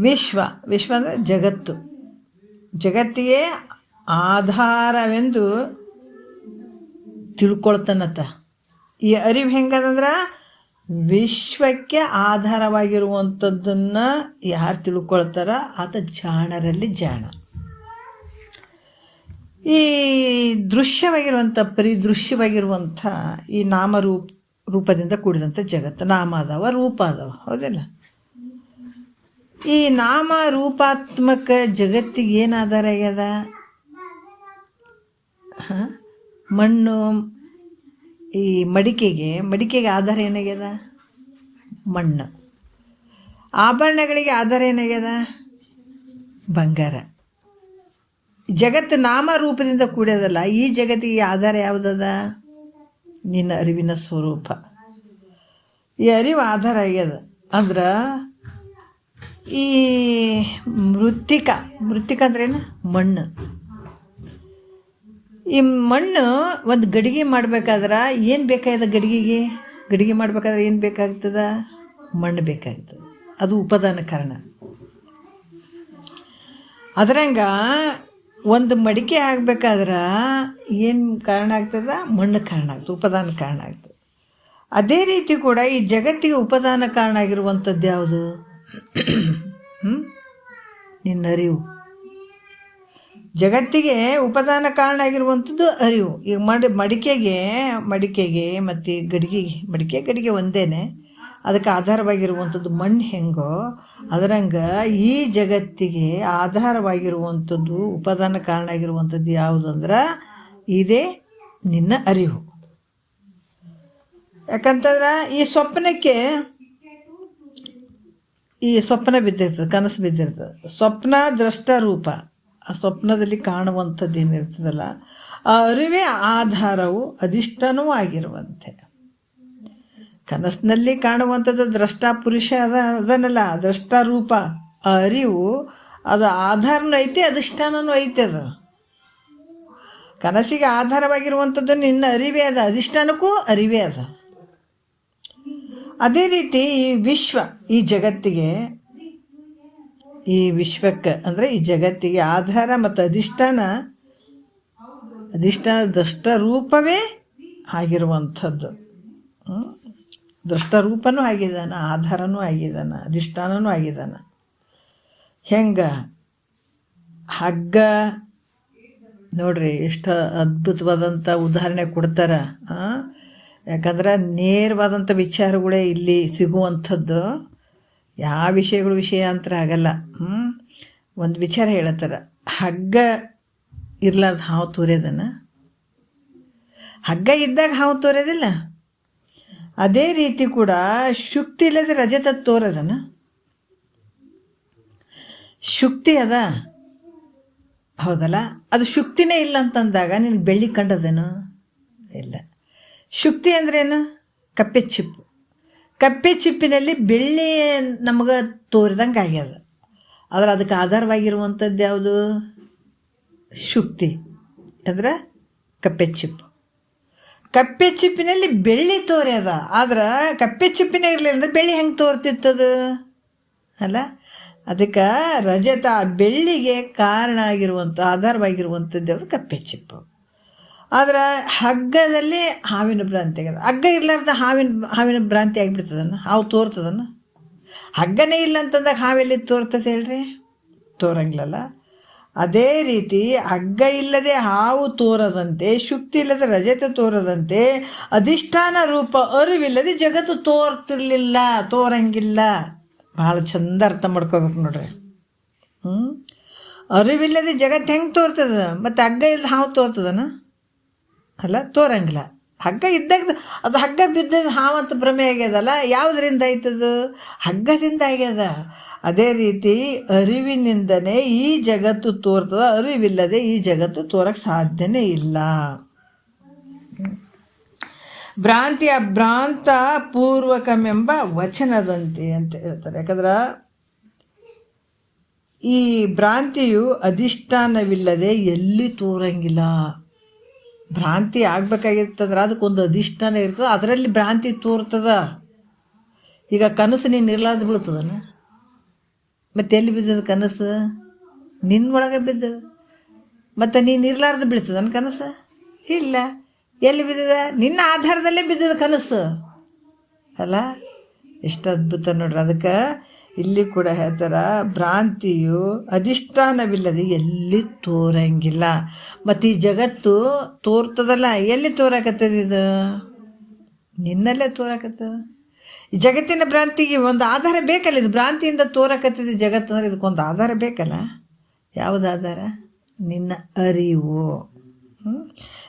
ವಿಶ್ವ ಅಂದರೆ ಜಗತ್ತು, ಜಗತ್ತಿಗೆ ಆಧಾರವೆಂದು ತಿಳ್ಕೊಳ್ತಾನತ್ತ. ಈ ಅರಿವು ಹೆಂಗದಂದ್ರೆ ವಿಶ್ವಕ್ಕೆ ಆಧಾರವಾಗಿರುವಂಥದ್ದನ್ನು ಯಾರು ತಿಳ್ಕೊಳ್ತಾರ ಆತ ಜಾಣರಲ್ಲಿ ಜಾಣ. ಈ ದೃಶ್ಯವಾಗಿರುವಂಥ ಪರಿದೃಶ್ಯವಾಗಿರುವಂಥ ಈ ರೂಪದಿಂದ ಕೂಡಿದಂಥ ಜಗತ್ತು. ನಾಮ ಅದಾವ, ರೂಪ ಅದಾವ, ಹೌದಿಲ್ಲ? ಈ ನಾಮ ರೂಪಾತ್ಮಕ ಜಗತ್ತಿಗೆ ಏನು ಆಧಾರ ಆಗ್ಯದ? ಮಣ್ಣು. ಈ ಮಡಿಕೆಗೆ ಆಧಾರ ಏನಾಗ್ಯದ? ಮಣ್ಣು. ಆಭರಣಗಳಿಗೆ ಆಧಾರ ಏನಾಗ್ಯದ? ಬಂಗಾರ. ಜಗತ್ತು ನಾಮರೂಪದಿಂದ ಕೂಡ್ಯದಲ್ಲ, ಈ ಜಗತ್ತಿಗೆ ಆಧಾರ ಯಾವುದದ? ನಿನ್ನ ಅರಿವಿನ ಸ್ವರೂಪ. ಈ ಅರಿವು ಆಧಾರ ಆಗ್ಯದ. ಅಂದ್ರೆ ಈ ಮೃತ್ತಿಕ ಅಂದ್ರೇನು? ಮಣ್ಣು. ಈ ಮಣ್ಣು ಒಂದು ಗಡಿಗೆ ಮಾಡಬೇಕಾದ್ರೆ ಏನು ಬೇಕಾಗ್ಯದ? ಗಡಿಗೆ ಮಾಡಬೇಕಾದ್ರೆ ಏನು ಬೇಕಾಗ್ತದ? ಮಣ್ಣು ಬೇಕಾಗ್ತದೆ. ಅದು ಉಪಾದಾನ ಕಾರಣ. ಅದ್ರಂಗ ಒಂದು ಮಡಿಕೆ ಆಗಬೇಕಾದ್ರೆ ಏನು ಕಾರಣ ಆಗ್ತದೆ? ಮಣ್ಣು ಕಾರಣ ಆಗ್ತದೆ, ಉಪಾದಾನ ಕಾರಣ ಆಗ್ತದೆ. ಅದೇ ರೀತಿ ಕೂಡ ಈ ಜಗತ್ತಿಗೆ ಉಪಾದಾನ ಕಾರಣ ಆಗಿರುವಂಥದ್ದು ಯಾವುದು? ನಿನ್ನ ಅರಿವು. ಜಗತ್ತಿಗೆ ಉಪಾದಾನ ಕಾರಣ ಆಗಿರುವಂಥದ್ದು ಅರಿವು. ಈಗ ಮಡಿಕೆಗೆ ಮತ್ತು ಗಡಿಗೆ ಒಂದೇ. ಅದಕ್ಕೆ ಆಧಾರವಾಗಿರುವಂಥದ್ದು ಮಣ್ಣು ಹೆಂಗೋ ಅದರಂಗೆ ಈ ಜಗತ್ತಿಗೆ ಆಧಾರವಾಗಿರುವಂಥದ್ದು, ಉಪಾದಾನ ಕಾರಣ ಆಗಿರುವಂಥದ್ದು ಯಾವುದಂದ್ರೆ ಇದೇ ನಿನ್ನ ಅರಿವು. ಯಾಕಂತಂದ್ರೆ ಈ ಸ್ವಪ್ನ ಬಿದ್ದಿರ್ತದೆ, ಕನಸು ಬಿದ್ದಿರ್ತದೆ. ಸ್ವಪ್ನ ದ್ರಷ್ಟ ರೂಪ. ಆ ಸ್ವಪ್ನದಲ್ಲಿ ಕಾಣುವಂಥದ್ದು ಏನಿರ್ತದಲ್ಲ, ಆ ಅರಿವೇ ಆಧಾರವು ಅಧಿಷ್ಠಾನವೂ ಆಗಿರುವಂತೆ. ಕನಸಿನಲ್ಲಿ ಕಾಣುವಂಥದ್ದು ದ್ರಷ್ಟ ಪುರುಷ ಅದನ್ನಲ್ಲ, ದ್ರಷ್ಟ ರೂಪ. ಆ ಅರಿವು ಅದು ಆಧಾರನೂ ಐತಿ, ಅಧಿಷ್ಠಾನವೂ ಐತಿ. ಅದು ಕನಸಿಗೆ ಆಧಾರವಾಗಿರುವಂಥದ್ದು ನಿನ್ನ ಅರಿವೇ ಅದ, ಅಧಿಷ್ಠಾನಕ್ಕೂ ಅರಿವೇ ಅದ. ಅದೇ ರೀತಿ ಈ ಜಗತ್ತಿಗೆ, ಈ ವಿಶ್ವಕ್ಕೆ ಅಂದರೆ ಈ ಜಗತ್ತಿಗೆ ಆಧಾರ ಮತ್ತು ಅಧಿಷ್ಠಾನ ದ್ರಷ್ಟ ರೂಪವೇ ಆಗಿರುವಂಥದ್ದು. ದ್ರಷ್ಟರೂಪನೂ ಆಗಿದ್ದಾನೆ, ಆಧಾರನೂ ಆಗಿದ್ದಾನೆ, ಅಧಿಷ್ಠಾನನೂ ಆಗಿದ್ದಾನೆ. ಹೆಂಗೆ ಹಗ್ಗ ನೋಡ್ರಿ, ಎಷ್ಟು ಅದ್ಭುತವಾದಂಥ ಉದಾಹರಣೆ ಕೊಡ್ತಾರೆ. ಯಾಕಂದ್ರೆ ನೇರವಾದಂಥ ವಿಚಾರಗಳೇ ಇಲ್ಲಿ ಸಿಗುವಂಥದ್ದು. ಯಾವ ವಿಷಯಾಂತರ ಆಗಲ್ಲ. ಒಂದು ವಿಚಾರ ಹೇಳತ್ತಾರ, ಹಗ್ಗ ಇರ್ಲಾರ್ದು ಹಾವು ತೋರ್ಯದನ? ಹಗ್ಗ ಇದ್ದಾಗ ಹಾವು ತೋರ್ಯೋದಿಲ್ಲ. ಅದೇ ರೀತಿ ಕೂಡ ಶುಕ್ತಿ ಇಲ್ಲದೆ ರಜತ ತೋರದನ? ಶುಕ್ತಿ ಅದ, ಹೌದಲ್ಲ? ಅದು ಶುಕ್ತಿನೇ ಇಲ್ಲ ಅಂತಂದಾಗ ನಿನಗೆ ಬೆಳ್ಳಿ ಕಂಡದೇನು? ಇಲ್ಲ. ಶುಕ್ತಿ ಅಂದ್ರೇನು? ಕಪ್ಪೆ ಚಿಪ್ಪು. ಕಪ್ಪೆ ಚಿಪ್ಪಿನಲ್ಲಿ ಬೆಳ್ಳಿ ನಮಗೆ ತೋರಿದಂಗೆ ಆಗ್ಯದ. ಆದರೆ ಅದಕ್ಕೆ ಆಧಾರವಾಗಿರುವಂಥದ್ದು ಯಾವುದು? ಶುಕ್ತಿ ಅಂದರೆ ಕಪ್ಪೆ ಚಿಪ್ಪು. ಕಪ್ಪೆ ಚಿಪ್ಪಿನಲ್ಲಿ ಬೆಳ್ಳಿ ತೋರ್ಯದ. ಆದ್ರೆ ಕಪ್ಪೆ ಚಿಪ್ಪಿನೇ ಇರಲಿಲ್ಲ ಅಂದರೆ ಬೆಳ್ಳಿ ಹೆಂಗೆ ತೋರ್ತಿತ್ತದು? ಅಲ್ಲ. ಅದಕ್ಕೆ ರಜತ ಬೆಳ್ಳಿಗೆ ಕಾರಣ ಆಗಿರುವಂಥ ಆಧಾರವಾಗಿರುವಂಥದ್ದು ಯಾವುದು? ಕಪ್ಪೆ ಚಿಪ್ಪು. ಆದ್ರೆ ಹಗ್ಗದಲ್ಲಿ ಹಾವಿನ ಭ್ರಾಂತಿ ಆಗ್ಯದ. ಹಗ್ಗ ಇರ್ಲಾರ್ದ ಹಾವಿನ ಭ್ರಾಂತಿ ಆಗಿಬಿಡ್ತದನ್ನು, ಹಾವು ತೋರ್ತದನ್ನು. ಹಗ್ಗನೇ ಇಲ್ಲ ಅಂತಂದಾಗ ಹಾವೆಲ್ಲಿ ತೋರ್ತದೆ ಹೇಳ್ರಿ? ತೋರಂಗಿಲ್ಲಲ್ಲ. ಅದೇ ರೀತಿ ಹಗ್ಗ ಇಲ್ಲದೆ ಹಾವು ತೋರದಂತೆ, ಶುಕ್ತಿ ಇಲ್ಲದೆ ರಜತ ತೋರದಂತೆ, ಅಧಿಷ್ಠಾನ ರೂಪ ಅರಿವಿಲ್ಲದೆ ಜಗತ್ತು ತೋರಂಗಿಲ್ಲ. ಭಾಳ ಚಂದ ಅರ್ಥ ಮಾಡ್ಕೋಬೇಕು ನೋಡ್ರಿ. ಅರಿವಿಲ್ಲದೆ ಜಗತ್ತು ಹೆಂಗೆ ತೋರ್ತದ? ಮತ್ತು ಹಗ್ಗ ಇಲ್ಲದೆ ಹಾವು ತೋರ್ತದನ? ಅಲ್ಲ, ತೋರಂಗಿಲ್ಲ. ಹಗ್ಗ ಇದ್ದಾಗ ಅದು ಹಗ್ಗ ಬಿದ್ದದ ಹಾವಂತ ಭ್ರಮೆ ಆಗ್ಯದಲ್ಲ, ಯಾವುದರಿಂದ ಆಯ್ತದು? ಹಗ್ಗದಿಂದ ಆಗ್ಯದ. ಅದೇ ರೀತಿ ಅರಿವಿನಿಂದನೇ ಈ ಜಗತ್ತು ತೋರ್ತದ, ಅರಿವಿಲ್ಲದೆ ಈ ಜಗತ್ತು ತೋರಕ್ಕೆ ಸಾಧ್ಯನೇ ಇಲ್ಲ. ಭ್ರಾಂತಿ ಅಭ್ರಾಂತ ಪೂರ್ವಕಮೆಂಬ ವಚನದಂತೆ ಅಂತ ಹೇಳ್ತಾರೆ. ಯಾಕಂದ್ರೆ ಈ ಭ್ರಾಂತಿಯು ಅಧಿಷ್ಠಾನವಿಲ್ಲದೆ ಎಲ್ಲಿ ತೋರಂಗಿಲ್ಲ. ಭ್ರಾಂತಿ ಆಗ್ಬೇಕಾಗಿರ್ತಂದ್ರೆ ಅದಕ್ಕೊಂದು ಅಧಿಷ್ಠಾನ ಇರ್ತದೆ, ಅದರಲ್ಲಿ ಭ್ರಾಂತಿ ತೋರ್ತದ. ಈಗ ಕನಸು ನೀನು ಇರ್ಲಾರ್ದು ಬೀಳ್ತದನ? ಮತ್ತು ಎಲ್ಲಿ ಬಿದ್ದದ ಕನಸು? ನಿನ್ನೊಳಗೆ ಬಿದ್ದದ. ಮತ್ತು ನೀನು ಇರ್ಲಾರ್ದು ಬೀಳ್ತದನ ಕನಸು? ಇಲ್ಲ. ಎಲ್ಲಿ ಬಿದ್ದದ? ನಿನ್ನ ಆಧಾರದಲ್ಲೇ ಬಿದ್ದದ ಕನಸು ಅಲ್ಲ. ಎಷ್ಟು ಅದ್ಭುತ ನೋಡ್ರಿ. ಅದಕ್ಕೆ ಇಲ್ಲಿ ಕೂಡ ಹೇಳ್ತಾರೆ, ಭ್ರಾಂತಿಯು ಅಧಿಷ್ಠಾನವಿಲ್ಲದೆ ಎಲ್ಲಿ ತೋರಂಗಿಲ್ಲ. ಮತ್ತು ಈ ಜಗತ್ತು ತೋರ್ತದಲ್ಲ, ಎಲ್ಲಿ ತೋರಕತ್ತದ? ಇದು ನಿನ್ನಲ್ಲೇ ತೋರಕತ್ತದ. ಈ ಜಗತ್ತಿನ ಭ್ರಾಂತಿಗೆ ಒಂದು ಆಧಾರ ಬೇಕಲ್ಲ. ಇದು ಭ್ರಾಂತಿಯಿಂದ ತೋರಕತ್ತಿದ ಜಗತ್ತು ಅಂದರೆ ಇದಕ್ಕೊಂದು ಆಧಾರ ಬೇಕಲ್ಲ. ಯಾವುದು ಆಧಾರ? ನಿನ್ನ ಅರಿವು.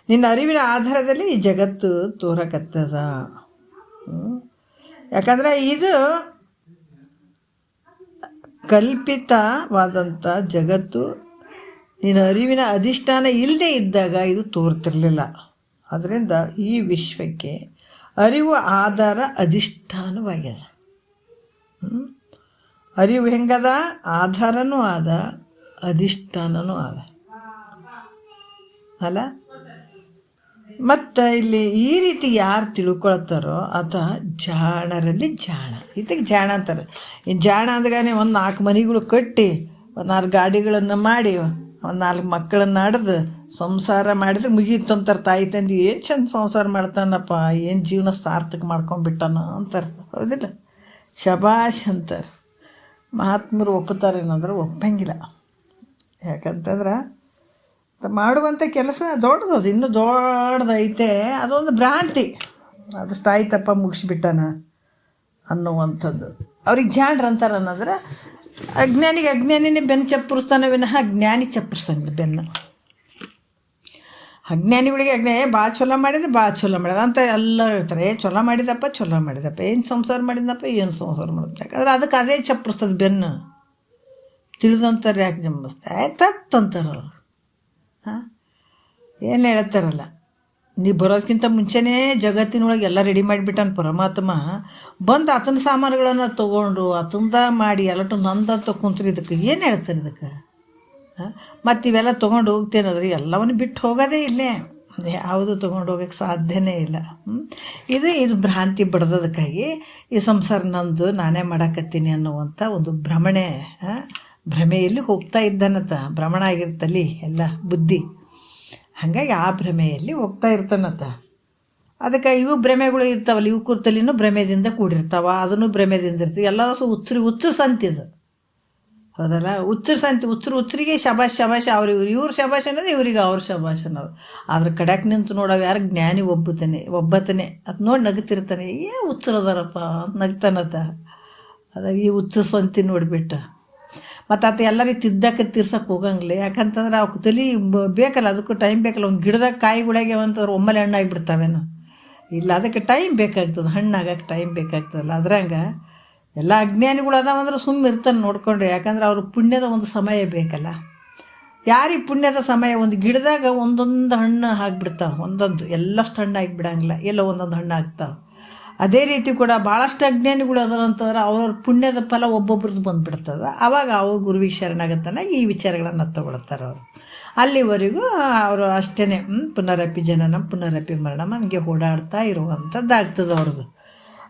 ನಿನ್ನ ಅರಿವಿನ ಆಧಾರದಲ್ಲಿ ಈ ಜಗತ್ತು ತೋರಕತ್ತದ. ಯಾಕಂದರೆ ಇದು ಕಲ್ಪಿತವಾದಂಥ ಜಗತ್ತು ನಿನ್ನ ಅರಿವಿನ ಅಧಿಷ್ಠಾನ ಇಲ್ಲದೆ ಇದ್ದಾಗ ಇದು ತೋರ್ತಿರಲಿಲ್ಲ. ಅದರಿಂದ ಈ ವಿಶ್ವಕ್ಕೆ ಅರಿವು ಆಧಾರ ಅಧಿಷ್ಠಾನವಾಗ್ಯದ. ಅರಿವು ಹೆಂಗದ? ಆಧಾರನೂ ಆದ, ಅಧಿಷ್ಠಾನನೂ ಆದ ಅಲ್ಲ. ಮತ್ತು ಇಲ್ಲಿ ಈ ರೀತಿ ಯಾರು ತಿಳ್ಕೊಳ್ತಾರೋ ಆತ ಜಾಣರಲ್ಲಿ ಜಾಣ. ಇದಕ್ಕೆ ಜಾಣ ಅಂತಾರೆ. ಈ ಜಾಣ ಅಂದ್ಗಾನೆ ಒಂದು 4 ಮನೆಗಳು ಕಟ್ಟಿ, ಒಂದು 4 ಗಾಡಿಗಳನ್ನು ಮಾಡಿ, ಒಂದು 4 ಮಕ್ಕಳನ್ನು ಹಡ್ದು ಸಂಸಾರ ಮಾಡಿದ್ರೆ ಮುಗೀತು ಅಂತಾರೆ. ತಾಯಿ ತಂದೆ ಏನು ಚಂದ ಸಂಸಾರ ಮಾಡ್ತಾನಪ್ಪ, ಏನು ಜೀವನ ಸಾರ್ಥಕ ಮಾಡ್ಕೊಂಡ್ಬಿಟ್ಟಾನ ಅಂತಾರೆ. ಹೌದಿಲ್ಲ? ಶಬಾಷ್ ಅಂತಾರೆ. ಮಹಾತ್ಮರು ಒಪ್ಪುತ್ತಾರೆ ಏನಾದರೂ? ಒಪ್ಪಂಗಿಲ್ಲ. ಯಾಕಂತಂದ್ರೆ ಮಾಡುವಂಥ ಕೆಲಸ ದೊಡ್ಡದು, ಇನ್ನೂ ದೊಡ್ಡದೈತೆ. ಅದೊಂದು ಭ್ರಾಂತಿ. ಅದಷ್ಟು ಆಯ್ತಪ್ಪ ಮುಗಿಸ್ಬಿಟ್ಟಾನ ಅನ್ನುವಂಥದ್ದು. ಅವ್ರಿಗೆ ಜಾಣ್ರು ಅಂತಾರೆ. ಅನ್ನೋದ್ರೆ ಅಜ್ಞಾನಿನೇ ಬೆನ್ನು ಚಪ್ಪರಿಸ್ತಾನೆ ವಿನಃ ಜ್ಞಾನಿ ಚಪ್ಪರಿಸಂಗಿಲ್ಲ ಬೆನ್ನು. ಅಜ್ಞಾನಿಗಳಿಗೆ ಭಾಳ ಚಲೋ ಮಾಡಿದ ಅಂತ ಎಲ್ಲರೂ ಹೇಳ್ತಾರೆ. ಚಲೋ ಮಾಡಿದಪ್ಪ, ಏನು ಸಂಸಾರ ಮಾಡಿದಪ್ಪ, ಏನು ಸಂಸಾರ ಮಾಡಿದ. ಯಾಕಂದ್ರೆ ಅದಕ್ಕೆ ಅದೇ ಚಪ್ಪರಿಸ್ತದೆ ಬೆನ್ನು. ತಿಳಿದಂತಾರೆ ಯಾಕೆ ಜಂಬಿಸ್ತಾರೆ? ತತ್ತಂತಾರೆ ಅವರು. ಏನು ಹೇಳ್ತಾರಲ್ಲ, ನೀ ಬರೋದಕ್ಕಿಂತ ಮುಂಚೆನೇ ಜಗತ್ತಿನೊಳಗೆ ಎಲ್ಲ ರೆಡಿ ಮಾಡಿಬಿಟ್ಟಾನ ಪರಮಾತ್ಮ. ಬಂದು ಆತನ ಸಾಮಾನುಗಳನ್ನು ತೊಗೊಂಡು ಆತಂದ ಮಾಡಿ ಎಲ್ಲಟು ನಂದಂತ ಕುಂತ್ರಿ. ಇದಕ್ಕೆ ಏನು ಹೇಳ್ತಾನೆ? ಇದಕ್ಕೆ ಮತ್ತು ಇವೆಲ್ಲ ತೊಗೊಂಡು ಹೋಗ್ತೇನಂದ್ರೆ ಎಲ್ಲವನ್ನು ಬಿಟ್ಟು ಹೋಗೋದೇ ಇಲ್ಲೇ. ಯಾವುದು ತೊಗೊಂಡು ಹೋಗೋಕ್ಕೆ ಸಾಧ್ಯನೇ ಇಲ್ಲ. ಇದು ಭ್ರಾಂತಿ ಬಡ್ದದಕ್ಕಾಗಿ ಈ ಸಂಸಾರ ನಂದು, ನಾನೇ ಮಾಡಾಕತ್ತೀನಿ ಅನ್ನುವಂಥ ಒಂದು ಭ್ರಮೆಯಲ್ಲಿ ಹೋಗ್ತಾ ಇದ್ದಾನಂತ. ಭ್ರಮಣ ಆಗಿರ್ತಲ್ಲಿ ಎಲ್ಲ ಬುದ್ಧಿ. ಹಾಗಾಗಿ ಆ ಭ್ರಮೆಯಲ್ಲಿ ಹೋಗ್ತಾ ಇರ್ತಾನಂತ. ಅದಕ್ಕೆ ಇವು ಭ್ರಮೆಗಳು ಇರ್ತಾವಲ್ಲ, ಇವು ಕುರ್ತಲಿನೂ ಭ್ರಮೆದಿಂದ ಕೂಡಿರ್ತಾವ, ಅದನ್ನು ಭ್ರಮೆದಿಂದ ಇರ್ತೀವಿ. ಎಲ್ಲ ಹುಚ್ಚರು ಸಂತಿದು. ಹೌದಲ್ಲ? ಹುಚ್ಚರಿಗೆ ಶಬಾಷ್ ಇವ್ರ ಶಬಾಷ್ ಅನ್ನೋದು, ಇವ್ರಿಗೆ ಅವ್ರ ಶಬಾಷ್ ಅನ್ನೋದು. ಆದ್ರೆ ಕಡ್ಯಾಕೆ ನಿಂತು ನೋಡೋ ಯಾರು? ಜ್ಞಾನಿ ಒಬ್ಬತನೇ ಅದು ನೋಡಿ ನಗ್ತಿರ್ತಾನೆ. ಹುಚ್ಚರದಾರಪ್ಪ ನಗ್ತಾನತ್ತ. ಅದಾಗ ಈ ಹುಚ್ಚರ ಸಂತಿ ನೋಡಿಬಿಟ್ಟು ಮತ್ತು ಆತ ಎಲ್ಲರಿಗೆ ತೀರ್ಸಕ್ಕೆ ಹೋಗಂಗಿಲ್ಲ. ಯಾಕಂತಂದ್ರೆ ಅವಕ್ಕೆ ತಲೆ ಬೇಕಲ್ಲ, ಅದಕ್ಕೂ ಟೈಮ್ ಬೇಕಲ್ಲ. ಒಂದು ಗಿಡದಾಗ ಕಾಯಿಗಳಾಗ್ಯಾವ ಅಂತಂದ್ರೆ ಒಮ್ಮೆಲೆ ಹಣ್ಣಾಗಿಬಿಡ್ತಾವೇನು? ಇಲ್ಲ, ಅದಕ್ಕೆ ಟೈಮ್ ಬೇಕಾಗ್ತದೆ. ಹಣ್ಣಾಗಕ್ಕೆ ಟೈಮ್ ಬೇಕಾಗ್ತದಲ್ಲ. ಅದ್ರಂಗೆ ಎಲ್ಲ ಅಜ್ಞಾನಿಗಳು ಅದಾವಂದ್ರೆ ಸುಮ್ಮನೆ ಇರ್ತಾನೆ ನೋಡ್ಕೊಂಡ್ರೆ. ಯಾಕಂದ್ರೆ ಅವ್ರ ಪುಣ್ಯದ ಒಂದು ಸಮಯ ಬೇಕಲ್ಲ. ಯಾರಿಗೆ ಪುಣ್ಯದ ಸಮಯ? ಒಂದು ಗಿಡದಾಗ ಒಂದೊಂದು ಹಣ್ಣು ಹಾಕ್ಬಿಡ್ತಾವೆ, ಎಲ್ಲಷ್ಟು ಹಣ್ಣು ಆಗಿಬಿಡಂಗಿಲ್ಲ, ಎಲ್ಲೋ ಒಂದೊಂದು ಹಣ್ಣು ಆಗ್ತಾವೆ. ಅದೇ ರೀತಿ ಕೂಡ ಭಾಳಷ್ಟು ಅಜ್ಞಾನಿಗಳು ಅದಾರಂತಂದ್ರೆ ಅವ್ರವ್ರ ಪುಣ್ಯದ ಫಲ ಒಬ್ಬೊಬ್ರದ್ದು ಬಂದುಬಿಡ್ತದೆ. ಆವಾಗ ಅವ್ರ ಗುರುವಿಗೆ ಶರಣಾಗತ್ತಾನೆ ಈ ವಿಚಾರಗಳನ್ನು ತಗೊಳ್ತಾರೆ ಅವರು. ಅಲ್ಲಿವರೆಗೂ ಅವರು ಅಷ್ಟೇ ಪುನರಪಿ ಜನನ ಪುನರಪಿ ಮರಣ ಹಂಗೆ ಓಡಾಡ್ತಾ ಇರುವಂಥದ್ದಾಗ್ತದೆ ಅವ್ರದ್ದು.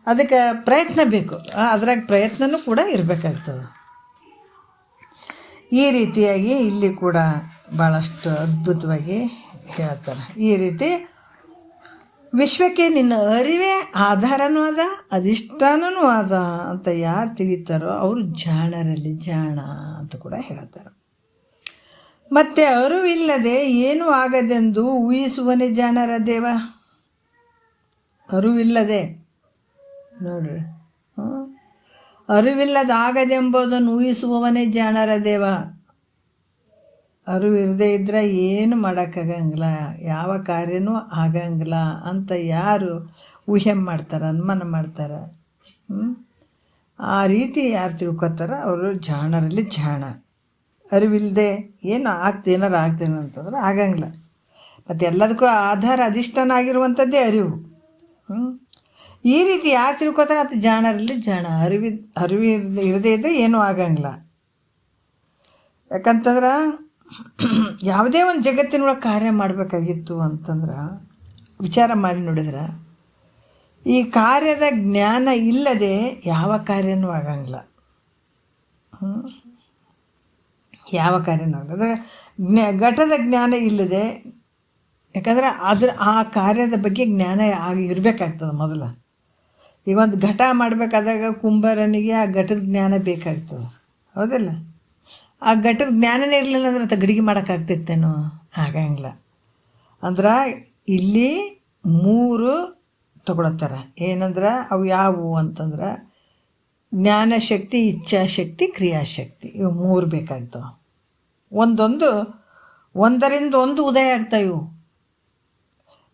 ಅದಕ್ಕೆ ಪ್ರಯತ್ನ ಬೇಕು, ಅದ್ರಾಗ ಪ್ರಯತ್ನವೂ ಕೂಡ ಇರಬೇಕಾಗ್ತದೆ. ಈ ರೀತಿಯಾಗಿ ಇಲ್ಲಿ ಕೂಡ ಭಾಳಷ್ಟು ಅದ್ಭುತವಾಗಿ ಹೇಳ್ತಾರೆ. ಈ ರೀತಿ ವಿಶ್ವಕ್ಕೆ ನಿನ್ನ ಅರಿವೇ ಆಧಾರನೂ ಅದ, ಅಧಿಷ್ಠಾನನೂ ಅದ ಅಂತ ಯಾರು ತಿಳಿತಾರೋ ಅವರು ಜಾಣರಲ್ಲಿ ಜಾಣ ಅಂತ ಕೂಡ ಹೇಳ್ತಾರೆ. ಮತ್ತು ಅರಿವಿಲ್ಲದೆ ಏನೂ ಆಗದೆಂದು ಊಹಿಸುವನೇ ಜಾಣರ ದೇವ. ಅರಿವಿಲ್ಲದೆ ನೋಡ್ರಿ, ಅರಿವಿಲ್ಲದಾಗದೆಂಬುದನ್ನು ಊಹಿಸುವವನೇ ಜಾಣರ ದೇವ. ಅರಿವು ಇರದೇ ಇದ್ದರೆ ಏನು ಮಾಡೋಕ್ಕಾಗಂಗಿಲ್ಲ, ಯಾವ ಕಾರ್ಯನೂ ಆಗಂಗಿಲ್ಲ ಅಂತ ಯಾರು ಊಹೆ ಮಾಡ್ತಾರೆ, ಅನುಮಾನ ಮಾಡ್ತಾರೆ, ಆ ರೀತಿ ಯಾರು ತಿಳ್ಕೊತಾರೋ ಅವರು ಜಾಣರಲ್ಲಿ ಜಾಣ. ಅರಿವಿಲ್ಲದೆ ಏನಾರು ಆಗ್ತೇನೆ ಅಂತಂದ್ರೆ ಆಗಂಗಿಲ್ಲ. ಮತ್ತು ಎಲ್ಲದಕ್ಕೂ ಆಧಾರ ಅಧಿಷ್ಠಾನ ಆಗಿರುವಂಥದ್ದೇ ಅರಿವು. ಈ ರೀತಿ ಯಾರು ತಿಳ್ಕೊತಾರೆ ಅದು ಜಾಣರಲ್ಲಿ ಜಾಣ. ಅರಿವು ಇರದೇ ಇದ್ದರೆ ಏನೂ ಆಗಂಗಿಲ್ಲ. ಯಾಕಂತಂದ್ರೆ ಯಾವುದೇ ಒಂದು ಜಗತ್ತಿನೊಳಗೆ ಕಾರ್ಯ ಮಾಡಬೇಕಾಗಿತ್ತು ಅಂತಂದ್ರೆ ವಿಚಾರ ಮಾಡಿ ನೋಡಿದ್ರೆ ಈ ಕಾರ್ಯದ ಜ್ಞಾನ ಇಲ್ಲದೆ ಯಾವ ಕಾರ್ಯನೂ ಆಗಂಗಿಲ್ಲ. ಯಾವ ಕಾರ್ಯನೂ ಆಗಲ್ಲ. ಅಂದರೆ ಘಟದ ಜ್ಞಾನ ಇಲ್ಲದೆ, ಯಾಕಂದರೆ ಆ ಕಾರ್ಯದ ಬಗ್ಗೆ ಜ್ಞಾನ ಇರಬೇಕಾಗ್ತದೆ ಮೊದಲು. ಈಗ ಒಂದು ಘಟ ಮಾಡಬೇಕಾದಾಗ ಕುಂಬಾರನಿಗೆ ಆ ಘಟದ ಜ್ಞಾನ ಬೇಕಾಗ್ತದೆ, ಹೌದಿಲ್ಲ? ಆ ಘಟದ ಜ್ಞಾನನೇ ಇರಲಿಲ್ಲ ಅಂದ್ರೆ ಅಂತ ಗಡಿಗೆ ಮಾಡೋಕ್ಕಾಗ್ತಿತ್ತೇನೋ? ಆಗಂಗಿಲ್ಲ. ಅಂದ್ರೆ ಇಲ್ಲಿ 3 ತಗೊಳತ್ತಾರೆ. ಏನಂದ್ರೆ ಅವು ಯಾವುವು ಅಂತಂದ್ರೆ ಜ್ಞಾನಶಕ್ತಿ, ಇಚ್ಛಾಶಕ್ತಿ, ಕ್ರಿಯಾಶಕ್ತಿ, ಇವು 3 ಬೇಕಾಗ್ತವೆ. ಒಂದರಿಂದ ಒಂದು ಉದಯ ಆಗ್ತಾವೆ ಇವು.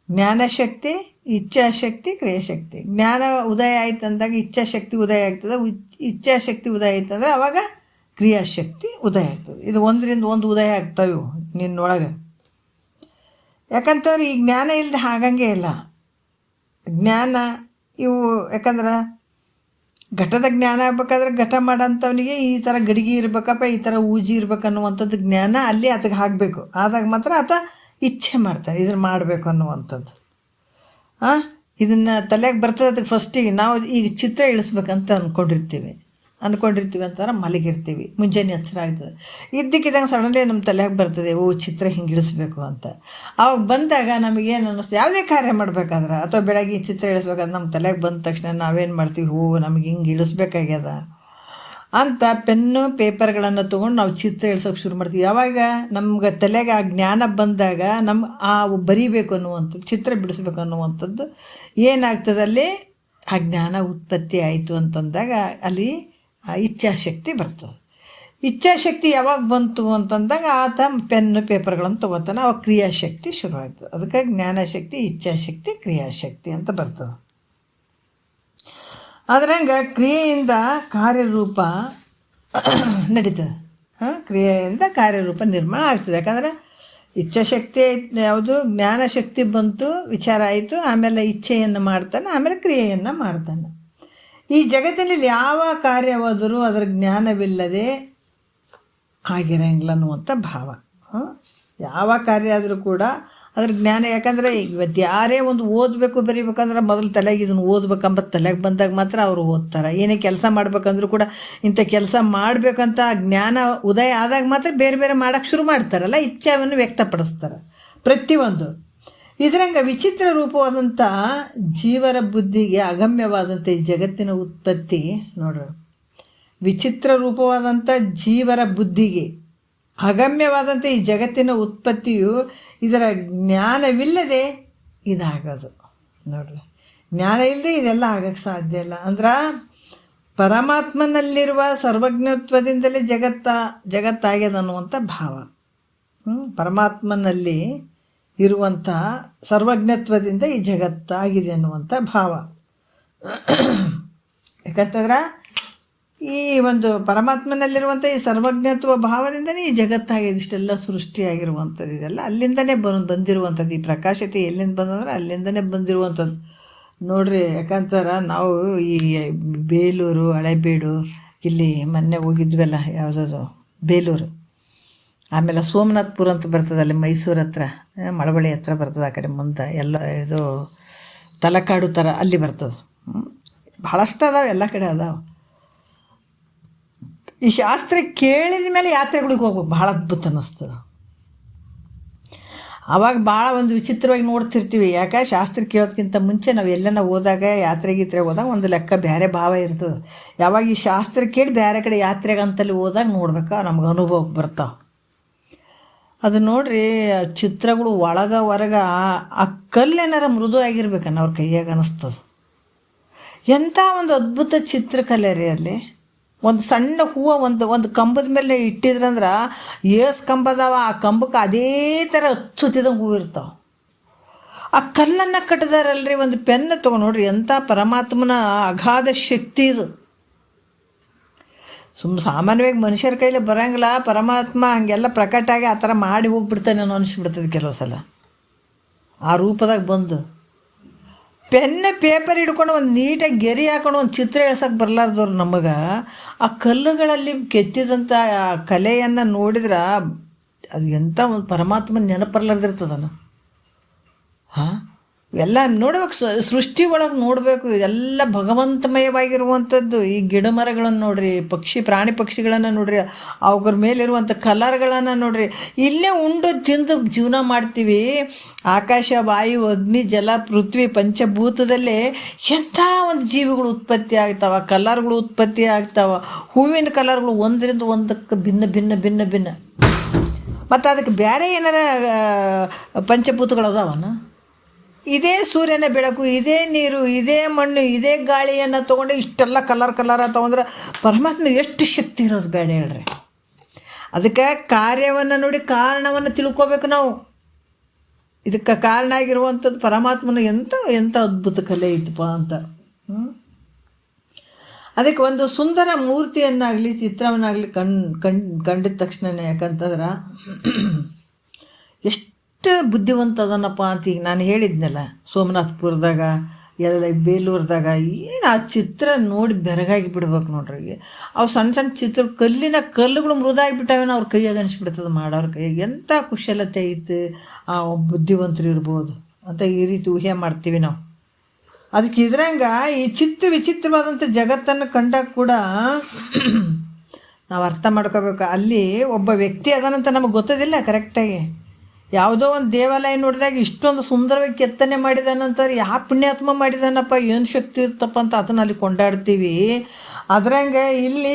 ಜ್ಞಾನಶಕ್ತಿ, ಇಚ್ಛಾಶಕ್ತಿ, ಕ್ರಿಯಾಶಕ್ತಿ. ಜ್ಞಾನ ಉದಯ ಆಯ್ತು ಅಂದಾಗ ಇಚ್ಛಾಶಕ್ತಿ ಉದಯ ಆಗ್ತದೆ. ಇಚ್ಛಾಶಕ್ತಿ ಉದಯ ಆಯ್ತಂದ್ರೆ ಆವಾಗ ಕ್ರಿಯಾಶಕ್ತಿ ಉದಯ ಆಗ್ತದೆ. ಇದು ಒಂದರಿಂದ ಒಂದು ಉದಯ ಆಗ್ತಾವೆ ಇವು ನಿನ್ನೊಳಗೆ. ಯಾಕಂತಂದ್ರೆ ಈ ಜ್ಞಾನ ಇಲ್ಲದೆ ಆಗಂಗೆ ಇಲ್ಲ. ಜ್ಞಾನ ಇವು ಯಾಕಂದ್ರೆ ಘಟದ ಜ್ಞಾನ ಆಗ್ಬೇಕಾದ್ರೆ ಘಟ ಮಾಡೋಂಥವನಿಗೆ ಈ ಥರ ಗಡಿಗೆ ಇರ್ಬೇಕಪ್ಪ, ಈ ಥರ ಊಜಿ ಇರ್ಬೇಕನ್ನುವಂಥದ್ದು ಜ್ಞಾನ ಅಲ್ಲಿ ಆತಗೆ ಆಗಬೇಕು. ಆದಾಗ ಮಾತ್ರ ಆತ ಇಚ್ಛೆ ಮಾಡ್ತಾನೆ ಇದನ್ನು ಮಾಡಬೇಕು ಅನ್ನುವಂಥದ್ದು. ಇದನ್ನು ತಲೆಗೆ ಬರ್ತದೆ. ಅದಕ್ಕೆ ಫಸ್ಟಿಗೆ ನಾವು ಈಗ ಚಿತ್ರ ಇಳಿಸ್ಬೇಕಂತ ಅಂದ್ಕೊಂಡಿರ್ತೀವಿ ಅಂತಾರೆ, ಮಲಗಿರ್ತೀವಿ, ಮುಂಜಾನೆ ಎಚ್ಚರ ಆಗ್ತದೆ. ಇದ್ದಕ್ಕಿದ್ದಂಗೆ ಸಡನ್ಲಿ ನಮ್ಮ ತಲೆಗೆ ಬರ್ತದೆ, ಚಿತ್ರ ಹಿಂಗೆ ಇಳಿಸ್ಬೇಕು ಅಂತ. ಅವಾಗ ಬಂದಾಗ ನಮಗೇನು ಅನ್ನಿಸ್ತದೆ, ಯಾವುದೇ ಕಾರ್ಯ ಮಾಡಬೇಕಾದ್ರೆ ಅಥವಾ ಬೆಳಗ್ಗೆ ಚಿತ್ರ ಇಳಿಸ್ಬೇಕಾದ್ರೆ ನಮ್ಮ ತಲೆಗೆ ಬಂದ ತಕ್ಷಣ ನಾವೇನು ಮಾಡ್ತೀವಿ, ನಮಗೆ ಹಿಂಗೆ ಇಳಿಸ್ಬೇಕಾಗ್ಯದ ಅಂತ ಪೆನ್ನು ಪೇಪರ್ಗಳನ್ನು ತೊಗೊಂಡು ನಾವು ಚಿತ್ರ ಇಳ್ಸೋಕೆ ಶುರು ಮಾಡ್ತೀವಿ. ಯಾವಾಗ ನಮ್ಗೆ ತಲೆಗೆ ಆ ಜ್ಞಾನ ಬಂದಾಗ ಬರೀಬೇಕು ಅನ್ನುವಂಥದ್ದು, ಚಿತ್ರ ಬಿಡಿಸ್ಬೇಕು ಅನ್ನುವಂಥದ್ದು ಏನಾಗ್ತದೆ, ಅಲ್ಲಿ ಆ ಜ್ಞಾನ ಉತ್ಪತ್ತಿ ಆಯಿತು ಅಂತಂದಾಗ ಅಲ್ಲಿ ಆ ಇಚ್ಛಾಶಕ್ತಿ ಬರ್ತದೆ. ಇಚ್ಛಾಶಕ್ತಿ ಯಾವಾಗ ಬಂತು ಅಂತಂದಾಗ ಆತ ಪೆನ್ನು ಪೇಪರ್ಗಳನ್ನು ತೊಗೋತಾನೆ, ಅವಾಗ ಕ್ರಿಯಾಶಕ್ತಿ ಶುರುವಾಗ್ತದೆ. ಅದಕ್ಕೆ ಜ್ಞಾನಶಕ್ತಿ, ಇಚ್ಛಾಶಕ್ತಿ, ಕ್ರಿಯಾಶಕ್ತಿ ಅಂತ ಬರ್ತದೆ. ಅದ್ರಂಗೆ ಕ್ರಿಯೆಯಿಂದ ಕಾರ್ಯರೂಪ ನಡೀತದೆ. ಕ್ರಿಯೆಯಿಂದ ಕಾರ್ಯರೂಪ ನಿರ್ಮಾಣ ಆಗ್ತದೆ. ಯಾಕಂದರೆ ಇಚ್ಛಾಶಕ್ತಿ ಯಾವುದು, ಜ್ಞಾನಶಕ್ತಿ ಬಂತು, ವಿಚಾರ ಆಯಿತು, ಆಮೇಲೆ ಇಚ್ಛೆಯನ್ನು ಮಾಡ್ತಾನೆ, ಆಮೇಲೆ ಕ್ರಿಯೆಯನ್ನು ಮಾಡ್ತಾನೆ. ಈ ಜಗತ್ತಿನಲ್ಲಿ ಯಾವ ಕಾರ್ಯವಾದರೂ ಅದರ ಜ್ಞಾನವಿಲ್ಲದೆ ಆಗಿರಂಗಿಲ್ಲ ಅನ್ನುವಂಥ ಭಾವ. ಯಾವ ಕಾರ್ಯ ಆದರೂ ಕೂಡ ಅದ್ರ ಜ್ಞಾನ, ಯಾಕಂದರೆ ಇವತ್ತು ಯಾರೇ ಒಂದು ಓದಬೇಕು ಬರೀಬೇಕಂದ್ರೆ ಮೊದಲು ತಲೆಗೆ ಇದನ್ನು ಓದ್ಬೇಕಂಬ ತಲೆಗೆ ಬಂದಾಗ ಮಾತ್ರ ಅವರು ಓದ್ತಾರೆ. ಏನೇ ಕೆಲಸ ಮಾಡ್ಬೇಕಂದ್ರೂ ಕೂಡ ಇಂಥ ಕೆಲಸ ಮಾಡಬೇಕಂತ ಜ್ಞಾನ ಉದಯ ಆದಾಗ ಮಾತ್ರ ಬೇರೆ ಬೇರೆ ಮಾಡೋಕ್ಕೆ ಶುರು ಮಾಡ್ತಾರಲ್ಲ, ಇಚ್ಛೆಯನ್ನು ವ್ಯಕ್ತಪಡಿಸ್ತಾರೆ ಪ್ರತಿಯೊಂದು. ಇದರಂಗೆ ವಿಚಿತ್ರ ರೂಪವಾದಂಥ ಜೀವರ ಬುದ್ಧಿಗೆ ಅಗಮ್ಯವಾದಂಥ ಈ ಜಗತ್ತಿನ ಉತ್ಪತ್ತಿ ನೋಡ್ರಿ. ವಿಚಿತ್ರ ರೂಪವಾದಂಥ ಜೀವರ ಬುದ್ಧಿಗೆ ಅಗಮ್ಯವಾದಂಥ ಈ ಜಗತ್ತಿನ ಉತ್ಪತ್ತಿಯು ಇದರ ಜ್ಞಾನವಿಲ್ಲದೆ ಇದಾಗೋದು ನೋಡ್ರಿ. ಜ್ಞಾನ ಇಲ್ಲದೆ ಇದೆಲ್ಲ ಆಗೋಕ್ಕೆ ಸಾಧ್ಯ ಇಲ್ಲ. ಅಂದ್ರೆ ಪರಮಾತ್ಮನಲ್ಲಿರುವ ಸರ್ವಜ್ಞತ್ವದಿಂದಲೇ ಜಗತ್ತಾಗ್ಯದ ಅನ್ನುವಂಥ ಭಾವ. ಪರಮಾತ್ಮನಲ್ಲಿ ಇರುವಂಥ ಸರ್ವಜ್ಞತ್ವದಿಂದ ಈ ಜಗತ್ತಾಗಿದೆ ಅನ್ನುವಂಥ ಭಾವ. ಯಾಕಂತಂದ್ರೆ ಈ ಒಂದು ಪರಮಾತ್ಮನಲ್ಲಿರುವಂಥ ಈ ಸರ್ವಜ್ಞತ್ವ ಭಾವದಿಂದನೇ ಈ ಜಗತ್ತಾಗಿದೆ, ಇಷ್ಟೆಲ್ಲ ಸೃಷ್ಟಿಯಾಗಿರುವಂಥದ್ದು. ಇದೆಲ್ಲ ಅಲ್ಲಿಂದನೇ ಬಂದಿರುವಂಥದ್ದು. ಈ ಪ್ರಕಾಶತೆ ಎಲ್ಲಿಂದ ಬಂದಂದ್ರೆ ಅಲ್ಲಿಂದನೇ ಬಂದಿರುವಂಥದ್ದು ನೋಡ್ರಿ. ಯಾಕಂತಾರೆ ನಾವು ಈ ಬೇಲೂರು, ಹಳೆಬೀಡು, ಇಲ್ಲಿ ಮೊನ್ನೆ ಹೋಗಿದ್ವಲ್ಲ, ಯಾವುದದು ಬೇಲೂರು, ಆಮೇಲೆ ಸೋಮನಾಥ್ಪುರ ಅಂತ ಬರ್ತದೆ ಅಲ್ಲಿ ಮೈಸೂರು ಹತ್ರ, ಮಳವಳ್ಳಿ ಹತ್ರ ಬರ್ತದೆ. ಆ ಕಡೆ ಮುಂದೆ ಎಲ್ಲ ಇದು ತಲಕಾಡು ಥರ ಅಲ್ಲಿ ಬರ್ತದೆ. ಭಾಳಷ್ಟು ಅದಾವೆ, ಎಲ್ಲ ಕಡೆ ಅದಾವೆ. ಈ ಶಾಸ್ತ್ರ ಕೇಳಿದ ಮೇಲೆ ಯಾತ್ರೆಗಳಿಗೆ ಹೋಗ್ಬೇಕು, ಭಾಳ ಅದ್ಭುತ ಅನ್ನಿಸ್ತದೆ. ಆವಾಗ ಭಾಳ ಒಂದು ವಿಚಿತ್ರವಾಗಿ ನೋಡ್ತಿರ್ತೀವಿ. ಯಾಕೆ ಶಾಸ್ತ್ರ ಕೇಳೋದಕ್ಕಿಂತ ಮುಂಚೆ ನಾವು ಎಲ್ಲನ ಹೋದಾಗ ಯಾತ್ರೆಗೆ ಹೋದಾಗ ಒಂದು ಲೆಕ್ಕ ಬೇರೆ ಭಾವ ಇರ್ತದೆ. ಯಾವಾಗ ಈ ಶಾಸ್ತ್ರ ಕೇಳಿ ಬೇರೆ ಕಡೆ ಯಾತ್ರೆಗೆ ಅಂತಲ್ಲಿ ಹೋದಾಗ ನೋಡ್ಬೇಕು, ನಮ್ಗೆ ಅನುಭವ ಬರ್ತಾವೆ. ಅದು ನೋಡ್ರಿ, ಚಿತ್ರಗಳು ಒಳಗೆ ಹೊರಗೆ ಆ ಕಲ್ಲೇನಾರ ಮೃದು ಆಗಿರ್ಬೇಕನ್ನ ಅವ್ರ ಕೈಯಾಗ ಅನ್ನಿಸ್ತದೆ. ಎಂಥ ಒಂದು ಅದ್ಭುತ ಚಿತ್ರಕಲೆ ರೀ. ಅಲ್ಲಿ ಒಂದು ಸಣ್ಣ ಹೂವು ಒಂದು ಕಂಬದ ಮೇಲೆ ಇಟ್ಟಿದ್ರಂದ್ರೆ ಏಸು ಕಂಬದಾವ, ಆ ಕಂಬಕ್ಕೆ ಅದೇ ಥರ ಹಚ್ಚುತ್ತಿದ್ದಂಗೆ ಹೂವು ಇರ್ತಾವೆ. ಆ ಕಲ್ಲನ್ನು ಕಟ್ಟಿದಾರಲ್ರಿ, ಒಂದು ಪೆನ್ ತೊಗೊಂಡು ನೋಡ್ರಿ, ಎಂಥ ಪರಮಾತ್ಮನ ಅಗಾಧ ಶಕ್ತಿ ಇದು. ಸಾಮಾನ್ಯವಾಗಿ ಮನುಷ್ಯರ ಕೈಲಿ ಬರೋಂಗಿಲ್ಲ, ಪರಮಾತ್ಮ ಹಾಗೆಲ್ಲ ಪ್ರಕಟ ಆಗಿ ಆ ಥರ ಮಾಡಿ ಹೋಗ್ಬಿಡ್ತಾನೆ ಅನಿಸ್ಬಿಡ್ತದೆ ಕೆಲವು ಸಲ. ಆ ರೂಪದಾಗ ಬಂದು ಪೆನ್ನ ಪೇಪರ್ ಹಿಡ್ಕೊಂಡು ಒಂದು ನೀಟಾಗಿ ಗೆರೆ ಹಾಕೊಂಡು ಒಂದು ಚಿತ್ರ ಎಳ್ಸೋಕೆ ಬರಲಾರ್ದವ್ರು ನಮಗೆ ಆ ಕಲ್ಲುಗಳಲ್ಲಿ ಕೆತ್ತಿದಂಥ ಕಲೆಯನ್ನು ನೋಡಿದ್ರೆ ಅದು ಎಂಥ ಒಂದು ಪರಮಾತ್ಮನ ನೆನಪರ್ಲಾರ್ದಿರ್ತದಲ್ಲ. ಹಾಂ, ಎಲ್ಲ ನೋಡ್ಬೇಕು, ಸೃಷ್ಟಿ ಒಳಗೆ ನೋಡಬೇಕು. ಇದೆಲ್ಲ ಭಗವಂತಮಯವಾಗಿರುವಂಥದ್ದು. ಈ ಗಿಡ ಮರಗಳನ್ನು ನೋಡಿರಿ, ಪ್ರಾಣಿ ಪಕ್ಷಿಗಳನ್ನು ನೋಡಿರಿ, ಅವ್ರ ಮೇಲಿರುವಂಥ ಕಲರ್ಗಳನ್ನು ನೋಡಿರಿ. ಇಲ್ಲೇ ಉಂಡು ತಿಂದು ಜೀವನ ಮಾಡ್ತೀವಿ. ಆಕಾಶ, ವಾಯು, ಅಗ್ನಿ, ಜಲ, ಪೃಥ್ವಿ ಪಂಚಭೂತದಲ್ಲೇ ಎಂಥ ಒಂದು ಜೀವಿಗಳು ಉತ್ಪತ್ತಿ ಆಗ್ತಾವೆ, ಕಲರ್ಗಳು ಉತ್ಪತ್ತಿ ಆಗ್ತಾವೆ. ಹೂವಿನ ಕಲರ್ಗಳು ಒಂದರಿಂದ ಒಂದಕ್ಕೆ ಭಿನ್ನ ಭಿನ್ನ ಭಿನ್ನ ಭಿನ್ನ. ಮತ್ತು ಅದಕ್ಕೆ ಬೇರೆ ಏನಾರ ಪಂಚಭೂತಗಳು ಅದಾವನ? ಇದೇ ಸೂರ್ಯನ ಬೆಳಕು, ಇದೇ ನೀರು, ಇದೇ ಮಣ್ಣು, ಇದೇ ಗಾಳಿಯನ್ನು ತೊಗೊಂಡು ಇಷ್ಟೆಲ್ಲ ಕಲರ್ ತೊಗೊಂಡ್ರೆ ಪರಮಾತ್ಮ ಎಷ್ಟು ಶಕ್ತಿ ಇರೋದು ಬೇಡ ಹೇಳ್ರಿ. ಅದಕ್ಕೆ ಕಾರ್ಯವನ್ನು ನೋಡಿ ಕಾರಣವನ್ನು ತಿಳ್ಕೊಬೇಕು ನಾವು. ಇದಕ್ಕೆ ಕಾರಣ ಆಗಿರುವಂಥದ್ದು ಪರಮಾತ್ಮನ ಎಂಥ ಅದ್ಭುತ ಕಲೆ ಐತಪ್ಪ ಅಂತ. ಅದಕ್ಕೆ ಒಂದು ಸುಂದರ ಮೂರ್ತಿಯನ್ನಾಗಲಿ ಚಿತ್ರವನ್ನಾಗಲಿ ಕಂಡಿದ ತಕ್ಷಣವೇ, ಯಾಕಂತಂದ್ರೆ ಎಷ್ಟು ಬುದ್ಧಿವಂತ ಅದನ್ನಪ್ಪ ಅಂತ ಈಗ ನಾನು ಹೇಳಿದ್ನಲ್ಲ, ಸೋಮನಾಥ್ಪುರದಾಗ ಎಲ್ಲ ಬೇಲೂರದಾಗ ಏನು ಆ ಚಿತ್ರ ನೋಡಿ ಬೆರಗಾಗಿ ಬಿಡ್ಬೇಕು ನೋಡ್ರಿ. ಅವು ಸಣ್ಣ ಸಣ್ಣ ಚಿತ್ರ ಕಲ್ಲುಗಳು ಮೃದಾಗಿಬಿಟ್ಟಾವೇನೋ ಅವ್ರ ಕೈಯಾಗ ಅನಿಸ್ಬಿಡ್ತದೆ ಮಾಡೋರ ಕೈಯಾಗ. ಎಂಥ ಕುಶಲತೆ ಐತೆ, ಆ ಬುದ್ಧಿವಂತರು ಇರ್ಬೋದು ಅಂತ ಈ ರೀತಿ ಊಹೆ ಮಾಡ್ತೀವಿ ನಾವು. ಅದಕ್ಕೆ ಇದ್ರಂಗೆ ಈ ವಿಚಿತ್ರವಾದಂಥ ಜಗತ್ತನ್ನು ಕಂಡಾಗ ಕೂಡ ನಾವು ಅರ್ಥ ಮಾಡ್ಕೋಬೇಕು. ಅಲ್ಲಿ ಒಬ್ಬ ವ್ಯಕ್ತಿ ಅದಾನಂತ ನಮಗೆ ಗೊತ್ತದಿಲ್ಲ ಕರೆಕ್ಟಾಗಿ. ಯಾವುದೋ ಒಂದು ದೇವಾಲಯ ನೋಡಿದಾಗ ಇಷ್ಟೊಂದು ಸುಂದರವಾಗಿ ಕೆತ್ತನೆ ಮಾಡಿದಾನಂತಾರೆ, ಯಾವ ಪುಣ್ಯಾತ್ಮ ಮಾಡಿದಾನಪ್ಪ, ಏನು ಶಕ್ತಿ ಇರ್ತಪ್ಪ ಅಂತ ಅದನ್ನು ಅಲ್ಲಿ ಕೊಂಡಾಡ್ತೀವಿ. ಅದ್ರಂಗೆ ಇಲ್ಲಿ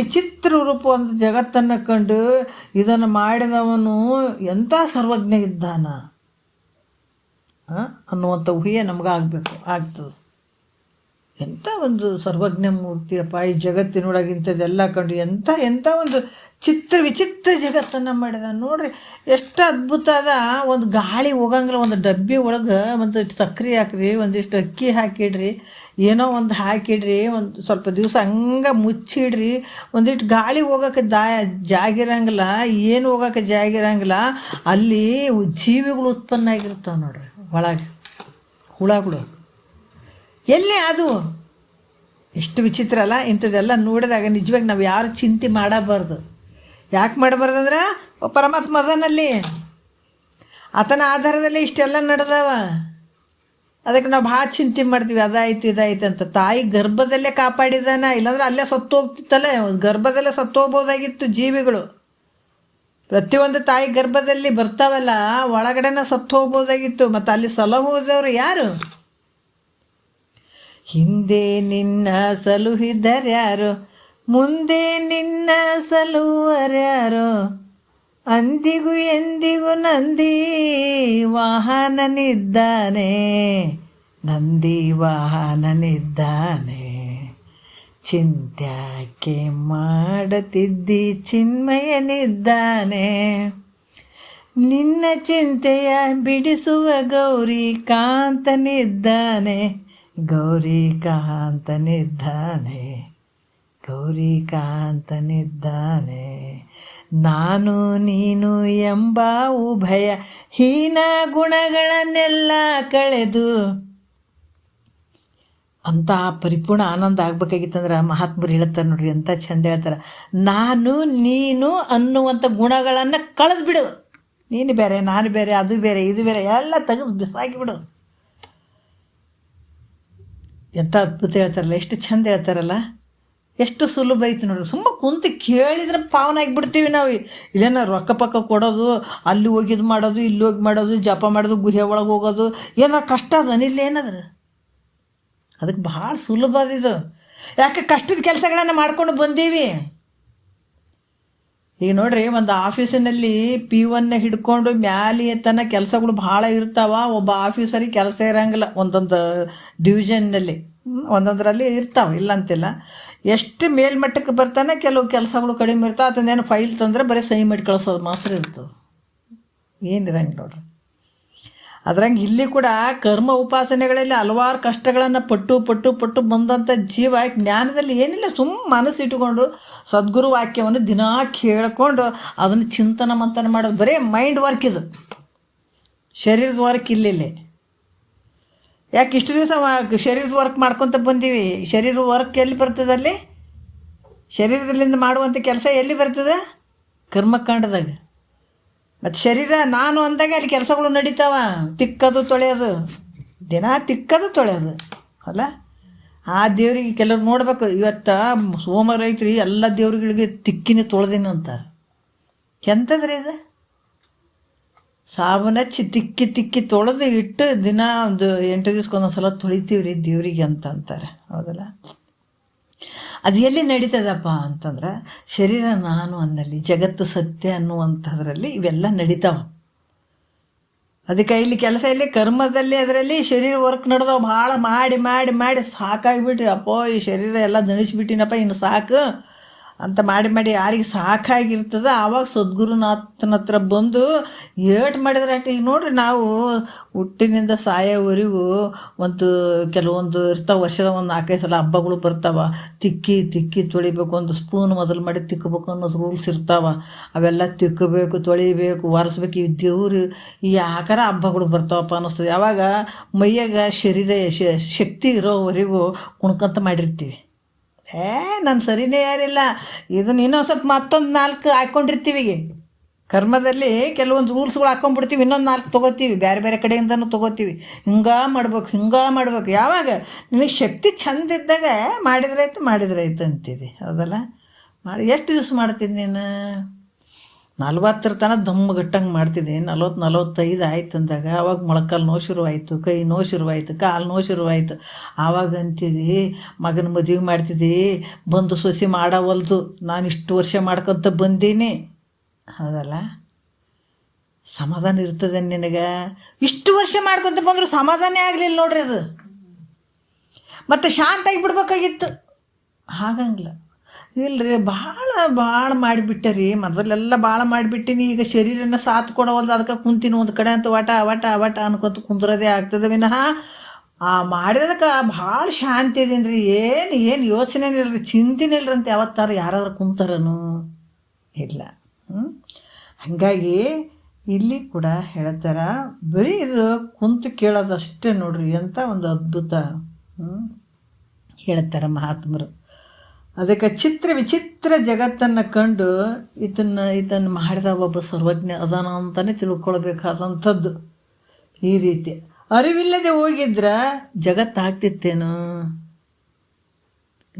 ವಿಚಿತ್ರ ರೂಪವಂತ ಜಗತ್ತನ್ನು ಕಂಡು ಇದನ್ನು ಮಾಡಿದವನು ಎಂಥ ಸರ್ವಜ್ಞ ಇದ್ದಾನ ಅನ್ನುವಂಥ ಊಹೆ ನಮ್ಗೆ ಆಗ್ತದೆ. ಎಂಥ ಒಂದು ಸರ್ವಜ್ಞ ಮೂರ್ತಿಯಪ್ಪ, ಈ ಜಗತ್ತಿನೊಳಗೆ ಇಂಥದ್ದೆಲ್ಲ ಕಂಡು ಎಂಥ ಒಂದು ವಿಚಿತ್ರ ಜಗತ್ತನ್ನು ಮಾಡಿದ ನೋಡ್ರಿ. ಎಷ್ಟು ಅದ್ಭುತ ಅದ. ಒಂದು ಗಾಳಿ ಹೋಗಂಗಿಲ್ಲ, ಒಂದು ಡಬ್ಬಿ ಒಳಗೆ ಒಂದಿಷ್ಟು ಸಕ್ಕರೆ ಹಾಕ್ರಿ, ಒಂದಿಷ್ಟು ಅಕ್ಕಿ ಹಾಕಿಡ್ರಿ, ಏನೋ ಒಂದು ಹಾಕಿಡ್ರಿ, ಒಂದು ಸ್ವಲ್ಪ ದಿವಸ ಹಂಗೆ ಮುಚ್ಚಿಡ್ರಿ, ಒಂದಿಷ್ಟು ಗಾಳಿ ಹೋಗೋಕೆ ಜಾಗಿರಂಗಿಲ್ಲ, ಏನು ಹೋಗೋಕೆ ಜಾಗಿರಂಗಿಲ್ಲ. ಅಲ್ಲಿ ಜೀವಿಗಳು ಉತ್ಪನ್ನ ಆಗಿರ್ತಾವೆ ನೋಡ್ರಿ ಒಳಗೆ, ಹುಳಗಳು. ಎಲ್ಲೇ ಅದು ಎಷ್ಟು ವಿಚಿತ್ರ ಅಲ್ಲ. ಇಂಥದ್ದೆಲ್ಲ ನೋಡಿದಾಗ ನಿಜವಾಗಿ ನಾವು ಯಾರು ಚಿಂತೆ ಮಾಡಬಾರ್ದು. ಯಾಕೆ ಮಾಡಬಾರ್ದು ಅಂದ್ರೆ ಪರಮಾತ್ಮ ಅದನಲ್ಲಿ, ಆತನ ಆಧಾರದಲ್ಲಿ ಇಷ್ಟೆಲ್ಲ ನಡೆದವ. ಅದಕ್ಕೆ ನಾವು ಭಾಳ ಚಿಂತೆ ಮಾಡ್ತೀವಿ, ಅದಾಯಿತು ಇದಾಯ್ತು ಅಂತ. ತಾಯಿ ಗರ್ಭದಲ್ಲೇ ಕಾಪಾಡಿದಾನ, ಇಲ್ಲಾಂದ್ರೆ ಅಲ್ಲೇ ಸತ್ತು ಹೋಗ್ತಿತ್ತಲ್ಲ, ಗರ್ಭದಲ್ಲೇ ಸತ್ತು ಹೋಗ್ಬೋದಾಗಿತ್ತು ಜೀವಿಗಳು. ಪ್ರತಿಯೊಂದು ತಾಯಿ ಗರ್ಭದಲ್ಲಿ ಬರ್ತಾವಲ್ಲ, ಒಳಗಡೆನ ಸತ್ತು ಹೋಗ್ಬೋದಾಗಿತ್ತು. ಮತ್ತು ಅಲ್ಲಿ ಸಲಹುವುದವರು ಯಾರು? ಹಿಂದೆ ನಿನ್ನ ಸಲುಹಿದರ್ಯಾರೋ, ಮುಂದೆ ನಿನ್ನ ಸಲುವರ್ಯಾರೋ, ಅಂದಿಗೂ ಎಂದಿಗೂ ನಂದಿ ವಾಹನನಿದ್ದಾನೆ, ನಂದಿ ವಾಹನನಿದ್ದಾನೆ. ಚಿಂತ್ಯಾಕೆ ಮಾಡತಿದ್ದಿ ಚಿನ್ಮಯನಿದ್ದಾನೆ, ನಿನ್ನ ಚಿಂತೆಯ ಬಿಡಿಸುವ ಗೌರಿ ಕಾಂತನಿದ್ದಾನೆ, ಗೌರಿ ಕಾಂತನಿದ್ದಾನೆ, ಗೌರಿ ಕಾಂತನಿದ್ದಾನೆ. ನಾನು ನೀನು ಎಂಬ ಉಭಯ ಹೀನ ಗುಣಗಳನ್ನೆಲ್ಲ ಕಳೆದು ಅಂತ ಪರಿಪೂರ್ಣ ಆನಂದ ಆಗ್ಬೇಕಾಗಿತ್ತಂದ್ರೆ ಮಹಾತ್ಮರು ಹೇಳ್ತಾರೆ ನೋಡ್ರಿ, ಅಂತ ಚಂದ ಹೇಳ್ತಾರೆ. ನಾನು ನೀನು ಅನ್ನುವಂಥ ಗುಣಗಳನ್ನು ಕಳೆದ್ಬಿಡು. ನೀನು ಬೇರೆ, ನಾನು ಬೇರೆ, ಅದು ಬೇರೆ, ಇದು ಬೇರೆ, ಎಲ್ಲ ತೆಗೆದು ಬಿಸಾಕಿಬಿಡು. ಎಂಥ ಅದ್ಭುತ ಹೇಳ್ತಾರಲ್ಲ, ಎಷ್ಟು ಚಂದ ಹೇಳ್ತಾರಲ್ಲ, ಎಷ್ಟು ಸುಲಭ ಐತಿ ನೋಡ್ರಿ. ಸುಮ್ಮ ಕುಂತು ಕೇಳಿದ್ರೆ ಪಾವನ ಆಗಿಬಿಡ್ತೀವಿ ನಾವು. ಇಲ್ಲೇನ ರೊಕ್ಕ ಪಕ್ಕ ಕೊಡೋದು, ಅಲ್ಲಿ ಹೋಗಿ ಇದು ಮಾಡೋದು, ಇಲ್ಲಿ ಹೋಗಿ ಮಾಡೋದು, ಜಪ ಮಾಡೋದು, ಗುಹೆ ಒಳಗೆ ಹೋಗೋದು, ಏನೋ ಕಷ್ಟ ಅದ ಇಲ್ಲಿ ಏನದ್ರ. ಅದಕ್ಕೆ ಭಾಳ ಸುಲಭ ಅದಿದು. ಯಾಕೆ ಕಷ್ಟದ ಕೆಲಸಗಳನ್ನು ಮಾಡ್ಕೊಂಡು ಬಂದೀವಿ. ಈಗ ನೋಡ್ರಿ, ಒಂದು ಆಫೀಸಿನಲ್ಲಿ P1 ಹಿಡ್ಕೊಂಡು ಮ್ಯಾಲೆ ತನ್ನ ಕೆಲಸಗಳು ಭಾಳ ಇರ್ತಾವ. ಒಬ್ಬ ಆಫೀಸರಿಗೆ ಕೆಲಸ ಇರೋಂಗಿಲ್ಲ. ಒಂದೊಂದು ಡಿವಿಷನ್ನಲ್ಲಿ ಒಂದೊಂದರಲ್ಲಿ ಇರ್ತಾವೆ, ಇಲ್ಲ ಅಂತಿಲ್ಲ. ಎಷ್ಟು ಮೇಲ್ಮಟ್ಟಕ್ಕೆ ಬರ್ತಾನೆ ಕೆಲವು ಕೆಲಸಗಳು ಕಡಿಮೆ ಇರ್ತಾವೆ. ಅದನ್ನೇನು ಫೈಲ್ ತಂದರೆ ಬರೀ ಸಹಿ ಮಾಡಿ ಕಳಿಸೋದು ಮಾತ್ರ ಇರ್ತದೆ, ಏನಿರಂಗೆ ನೋಡ್ರಿ. ಅದ್ರಂಗೆ ಇಲ್ಲಿ ಕೂಡ ಕರ್ಮ ಉಪಾಸನೆಗಳಲ್ಲಿ ಹಲವಾರು ಕಷ್ಟಗಳನ್ನು ಪಟ್ಟು ಪಟ್ಟು ಪಟ್ಟು ಬಂದಂಥ ಜೀವ ಜ್ಞಾನದಲ್ಲಿ ಏನಿಲ್ಲ, ಮನಸ್ಸು ಇಟ್ಟುಕೊಂಡು ಸದ್ಗುರು ವಾಕ್ಯವನ್ನು ದಿನಾ ಕೇಳಿಕೊಂಡು ಅದನ್ನು ಚಿಂತನೆ ಮಂಥನ ಮಾಡೋದು. ಬರೀ ಮೈಂಡ್ ವರ್ಕ್ ಇದು, ಶರೀರದ ವರ್ಕ್ ಇಲ್ಲಿ. ಯಾಕೆ ಇಷ್ಟು ದಿವಸ ಶರೀರದ ವರ್ಕ್ ಮಾಡ್ಕೊತ ಬಂದೀವಿ. ಶರೀರದ ವರ್ಕ್ ಎಲ್ಲಿ ಬರ್ತದೆ? ಅಲ್ಲಿ ಶರೀರದಲ್ಲಿಂದ ಮಾಡುವಂಥ ಕೆಲಸ ಎಲ್ಲಿ ಬರ್ತದೆ? ಕರ್ಮಕಾಂಡದಾಗ. ಮತ್ತು ಶರೀರ ನಾನು ಅಂದಾಗ ಅಲ್ಲಿ ಕೆಲಸಗಳು ನಡೀತಾವ. ತಿಕ್ಕದು ತೊಳೆಯೋದು, ದಿನ ತಿಕ್ಕದು ತೊಳೆಯೋದು ಅಲ್ಲ. ಆ ದೇವ್ರಿಗೆ ಕೆಲವ್ರು ನೋಡ್ಬೇಕು, ಇವತ್ತು ಸೋಮವಾರ ಐತ್ರಿ ಎಲ್ಲ ದೇವ್ರುಗಳಿಗೆ ತಿಕ್ಕಿನ ತೊಳೆದಿನ ಅಂತಾರೆ. ಎಂಥದ್ರಿ ಇದು? ಸಾಬೂನು ಹಚ್ಚಿ ತಿಕ್ಕಿ ತಿಕ್ಕಿ ತೊಳೆದು ಇಟ್ಟು ದಿನ ಒಂದು 8 ದಿವ್ಸಕ್ಕೊಂದೊಂದು ಸಲ ತೊಳಿತೀವಿ ರೀ ದೇವರಿಗೆ ಅಂತ ಅಂತಾರೆ, ಹೌದಲ್ಲ. ಅದು ಎಲ್ಲಿ ನಡೀತದಪ್ಪ ಅಂತಂದ್ರೆ ಶರೀರ ನಾನು ಅನ್ನಲ್ಲಿ, ಜಗತ್ತು ಸತ್ಯ ಅನ್ನುವಂಥದ್ರಲ್ಲಿ ಇವೆಲ್ಲ ನಡೀತಾವೆ. ಅದಕ್ಕೆ ಇಲ್ಲಿ ಕೆಲಸ ಇಲ್ಲಿ ಕರ್ಮದಲ್ಲಿ ಅದರಲ್ಲಿ ಶರೀರ ವರ್ಕ್ ನಡೆದವು. ಭಾಳ ಮಾಡಿ ಮಾಡಿ ಮಾಡಿ ಸಾಕಾಗಿಬಿಟ್ಟು, ಅಪ್ಪೋ ಈ ಶರೀರ ಎಲ್ಲ ದಣಿಸ್ಬಿಟ್ಟಿನಪ್ಪ, ಇನ್ನು ಸಾಕು ಅಂತ ಮಾಡಿ ಮಾಡಿ ಯಾರಿಗೆ ಸಾಕಾಗಿರ್ತದೆ ಆವಾಗ ಸದ್ಗುರುನಾಥನ ಹತ್ರ ಬಂದು ಏಟು ಮಾಡಿದ್ರೆ ಅಷ್ಟು. ಈಗ ನೋಡ್ರಿ, ನಾವು ಹುಟ್ಟಿನಿಂದ ಸಾಯೋವರೆಗೂ ಕೆಲವೊಂದು ಇರ್ತಾವೆ. ವರ್ಷದ ಒಂದು 4-5 ಸಲ ಹಬ್ಬಗಳು ಬರ್ತಾವೆ. ತಿಕ್ಕಿ ತಿಕ್ಕಿ ತೊಳಿಬೇಕು, ಒಂದು ಸ್ಪೂನ್ ಮೊದಲು ಮಾಡಿ ತಿಕ್ಕಬೇಕು ಅನ್ನೋದು ರೂಲ್ಸ್ ಇರ್ತಾವೆ. ಅವೆಲ್ಲ ತಿಕ್ಕಬೇಕು, ತೊಳಿಬೇಕು, ಒರೆಸ್ಬೇಕು. ಈ ದೇವ್ರು ಈ ಆಕಾರ ಹಬ್ಬಗಳು ಬರ್ತಾವಪ್ಪ ಅನ್ನಿಸ್ತದೆ. ಯಾವಾಗ ಮೈಯಾಗ ಶರೀರ ಶಕ್ತಿ ಇರೋವರೆಗೂ ಕುಣ್ಕೊಂತ ಮಾಡಿರ್ತೀವಿ. ನಾನು ಸರಿನೇ ಯಾರಿಲ್ಲ, ಇದನ್ನು ಇನ್ನೊಂದು ಸ್ವಲ್ಪ ಮತ್ತೊಂದು 4 ಹಾಕ್ಕೊಂಡಿರ್ತೀವಿ. ಕರ್ಮದಲ್ಲಿ ಕೆಲವೊಂದು ರೂಲ್ಸ್ಗಳು ಹಾಕ್ಕೊಂಡ್ಬಿಡ್ತೀವಿ, ಇನ್ನೊಂದು 4 ತೊಗೋತೀವಿ, ಬೇರೆ ಬೇರೆ ಕಡೆಯಿಂದನೂ ತೊಗೋತೀವಿ. ಹಿಂಗೆ ಮಾಡ್ಬೇಕು. ಯಾವಾಗ ನಿನಗೆ ಶಕ್ತಿ ಚಂದ ಇದ್ದಾಗ ಮಾಡಿದ್ರೆ ಆಯ್ತು ಅಂತಿದೆ, ಹೌದಲ್ಲ. ಎಷ್ಟು ದಿವಸ ಮಾಡ್ತೀನಿ ನೀನು? 40 ತನಕ ದಮ್ಮಗಟ್ಟಂಗೆ ಮಾಡ್ತಿದ್ದೆ. 40-45 ಆಯ್ತು ಅಂದಾಗ ಆವಾಗ ಮೊಳಕಾಲು ನೋವು ಶುರುವಾಯಿತು, ಕೈ ನೋವು ಶುರುವಾಯಿತು, ಕಾಲು ನೋವು ಶುರುವಾಯಿತು. ಆವಾಗ ಅಂತಿದ್ದಿ ಮಗನ ಮದುವೆ ಮಾಡ್ತಿದ್ದಿ, ಬಂದು ಸೊಸೆ ಮಾಡವಲ್ದು, ನಾನು ಇಷ್ಟು ವರ್ಷ ಮಾಡ್ಕೊತ ಬಂದೀನಿ, ಹೌದಲ್ಲ. ಸಮಾಧಾನ ಇರ್ತದೆ ನಿನಗೆ? ಇಷ್ಟು ವರ್ಷ ಮಾಡ್ಕೊತ ಬಂದರೂ ಸಮಾಧಾನ ಆಗಲಿಲ್ಲ ನೋಡ್ರಿ. ಅದು ಮತ್ತು ಶಾಂತಾಗಿ ಬಿಡ್ಬೇಕಾಗಿತ್ತು, ಹಾಗಂಗಿಲ್ಲ. ಇಲ್ಲರಿ, ಭಾಳ ಮಾಡಿಬಿಟ್ಟೆ ರೀ. ಮೊದಲೆಲ್ಲ ಭಾಳ ಮಾಡಿಬಿಟ್ಟಿನಿ. ಈಗ ಶರೀರನ ಸಾಥ್ ಕೊಡವಲ್ದು, ಅದಕ್ಕೆ ಕುಂತೀನಿ ಒಂದು ಕಡೆ ಅಂತ ವಟ ಅನ್ಕೊತ ಕುಂದ್ರದೇ ಆಗ್ತದೆ ವಿನಃ ಆ ಮಾಡಿದಕ್ಕೆ ಭಾಳ ಶಾಂತಿ ಇದೀನಿ ರೀ. ಏನು ಯೋಚನೆ ಇಲ್ಲರಿ, ಚಿಂತೆನೇ ಇಲ್ಲರಿ ಅಂತ ಯಾವತ್ತಾರು ಯಾರಾದ್ರೂ ಕುಂತಾರನು? ಇಲ್ಲ. ಹಾಗಾಗಿ ಇಲ್ಲಿ ಕೂಡ ಹೇಳ್ತಾರ, ಬರೀ ಇದು ಕುಂತು ಕೇಳೋದಷ್ಟೇ ನೋಡ್ರಿ, ಅಂತ ಒಂದು ಅದ್ಭುತ ಹೇಳ್ತಾರೆ ಮಹಾತ್ಮರು. ಅದಕ್ಕೆ ವಿಚಿತ್ರ ಜಗತ್ತನ್ನು ಕಂಡು ಇದನ್ನು ಮಾಡಿದ ಒಬ್ಬ ಸರ್ವಜ್ಞ ಅದಾನ ಅಂತಲೇ ತಿಳ್ಕೊಳ್ಬೇಕಾದಂಥದ್ದು. ಈ ರೀತಿ ಅರಿವಿಲ್ಲದೆ ಹೋಗಿದ್ರೆ ಜಗತ್ತಾಗ್ತಿತ್ತೇನು?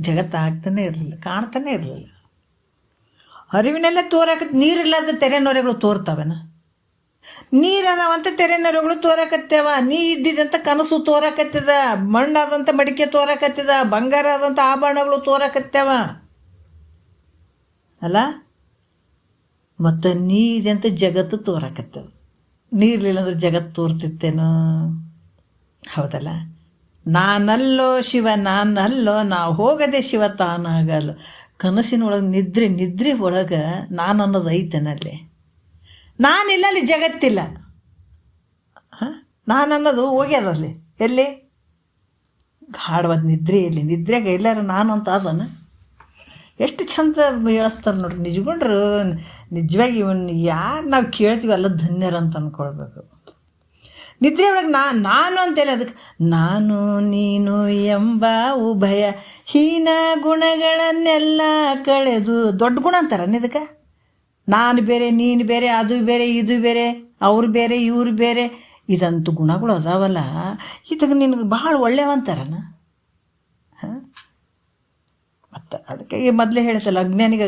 ಜಗತ್ತಾಗ್ತಾನೆ ಇರಲಿಲ್ಲ, ಕಾಣ್ತಾನೆ ಇರಲಿಲ್ಲ. ಅರಿವಿನೆಲ್ಲ ನೀರಿಲ್ಲದ ತೆರೆನೊರೆಗಳು ತೋರ್ತಾವೇನ? ನೀರದಾವಂತ ತೆರೆನೊರೆಗಳು ತೋರಕತ್ತೇವ. ನೀ ಇದ್ದಿದ್ದಂಥ ಕನಸು ತೋರಕತ್ತಿದ, ಮಣ್ಣಾದಂಥ ಮಡಿಕೆ ತೋರಕತ್ತಿದ, ಬಂಗಾರ ಆದಂಥ ಆಭರಣಗಳು ತೋರಕತ್ತೇವ ಅಲ್ಲ. ಮತ್ತು ನೀ ಇದಂಥ ಜಗತ್ತು ತೋರಕತ್ತದ. ನೀರ್ಲಿಲ್ಲ ಅಂದ್ರೆ ಜಗತ್ತು ತೋರ್ತಿತ್ತೇನು? ಹೌದಲ್ಲ. ನಾನಲ್ಲೋ ಶಿವ ನಾನಲ್ಲೋ, ನಾವು ಹೋಗದೆ ಶಿವ ತಾನಾಗಲ್ಲ. ಕನಸಿನೊಳಗೆ ನಿದ್ರೆ ಒಳಗೆ ನಾನು ಅನ್ನೋದು ಐತೇನಲ್ಲಿ. ನಾನಿಲ್ಲ, ಅಲ್ಲಿ ಜಗತ್ತಿಲ್ಲ. ನಾನು ಅನ್ನೋದು ಹೋಗ್ಯದಲ್ಲಿ ಎಲ್ಲಿ? ಗಾಢವಾದ ನಿದ್ರೆಯಲ್ಲಿ. ನಿದ್ರೆಗೆ ಎಲ್ಲಾರು ನಾನು ಅಂತ ಅದನ್ನು ಎಷ್ಟು ಚಂದ ಹೇಳಿಸ್ತಾರೆ ನೋಡ್ರಿ. ನಿಜವಾಗಿ ಇವನು ಯಾರು ನಾವು ಕೇಳ್ತೀವಿ ಎಲ್ಲ ಧನ್ಯರಂತ ಅಂದ್ಕೊಳ್ಬೇಕು. ನಿದ್ರೆ ಒಳಗೆ ನಾನು ಅಂತೇಳಿ ಅದಕ್ಕೆ ನಾನು ನೀನು ಎಂಬ ಉಭಯ ಹೀನ ಗುಣಗಳನ್ನೆಲ್ಲ ಕಳೆದು, ದೊಡ್ಡ ಗುಣ ಅಂತಾರ ಇದಕ್ಕೆ. ನಾನು ಬೇರೆ ನೀನು ಬೇರೆ, ಅದು ಬೇರೆ ಇದು ಬೇರೆ, ಅವ್ರು ಬೇರೆ ಇವ್ರು ಬೇರೆ, ಇದಂತೂ ಗುಣಗಳು ಅದಾವಲ್ಲ, ಇದಕ್ಕೆ ನಿನಗೆ ಭಾಳ ಒಳ್ಳೆಯವಂತಾರನ. ಮತ್ತು ಅದಕ್ಕೆ ಈ ಮೊದಲೇ ಹೇಳ್ತಲ್ಲ, ಅಜ್ಞಾನಿಗೆ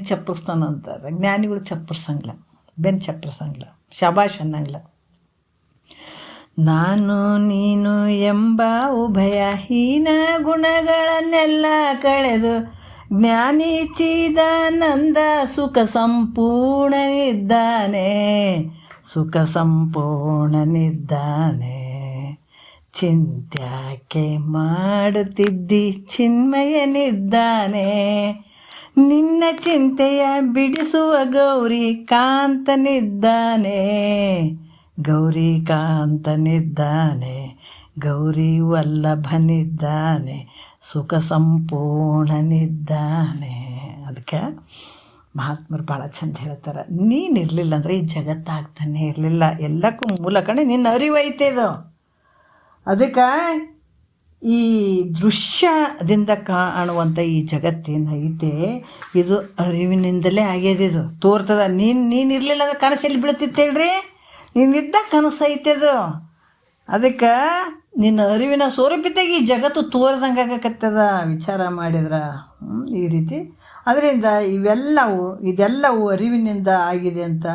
ಚಪ್ಪರಿಸ್ತಾನ ಅಂತಾರೆ. ಜ್ಞಾನಿಗಳು ಚಪ್ಪರ್ಸಂಗಿಲ್ಲ, ಬೆನ್ನು ಚಪ್ಪರ್ಸಂಗಿಲ್ಲ, ಶಬಾಷ್ ಅನ್ನಂಗಿಲ್ಲ. ನಾನು ನೀನು ಎಂಬ ಉಭಯಹೀನ ಗುಣಗಳನ್ನೆಲ್ಲ ಕಳೆದು ಜ್ಞಾನಿ ಚಿದಾನಂದ ಸುಖ ಸಂಪೂರ್ಣನಿದ್ದಾನೆ, ಸುಖ ಸಂಪೂರ್ಣನಿದ್ದಾನೆ. ಚಿಂತ್ಯಾಕೆ ಮಾಡುತ್ತಿದ್ದಿ ಚಿನ್ಮಯನಿದ್ದಾನೆ, ನಿನ್ನ ಚಿಂತೆಯ ಬಿಡಿಸುವ ಗೌರಿ ಕಾಂತನಿದ್ದಾನೆ, ಗೌರಿ ಕಾಂತನಿದ್ದಾನೆ, ಗೌರಿ ವಲ್ಲಭನಿದ್ದಾನೆ, ಸುಖ ಸಂಪೂರ್ಣನಿದ್ದಾನೆ. ಅದಕ್ಕೆ ಮಹಾತ್ಮರು ಭಾಳ ಚಂದ ಹೇಳ್ತಾರೆ, ನೀನಿರಲಿಲ್ಲ ಅಂದರೆ ಈ ಜಗತ್ತಾಗ್ತಾನೆ ಇರಲಿಲ್ಲ. ಎಲ್ಲಕ್ಕೂ ಮೂಲ ಕಣೆ ನಿನ್ನ ಅರಿವೈತೆದು. ಅದಕ್ಕೆ ಈ ದೃಶ್ಯದಿಂದ ಕಾಣುವಂಥ ಈ ಜಗತ್ತೇನೈತೆ ಇದು ಅರಿವಿನಿಂದಲೇ ಆಗ್ಯದ. ಇದು ತೋರ್ತದ. ನೀನಿರಲಿಲ್ಲ ಅಂದ್ರೆ ಕನಸಲ್ಲಿ ಬೀಳ್ತಿತ್ತು ಹೇಳ್ರಿ, ನೀನಿದ್ದ ಕನಸು ಐತೆ ಅದು. ಅದಕ್ಕೆ ನಿನ್ನ ಅರಿವಿನ ಸ್ವರೂಪಿತಾಗಿ ಈ ಜಗತ್ತು ತೋರ್ದಂಗೆ ಆಗಕತ್ತದ ವಿಚಾರ ಮಾಡಿದ್ರೆ ಈ ರೀತಿ. ಅದರಿಂದ ಇದೆಲ್ಲವೂ ಅರಿವಿನಿಂದ ಆಗಿದೆ ಅಂತ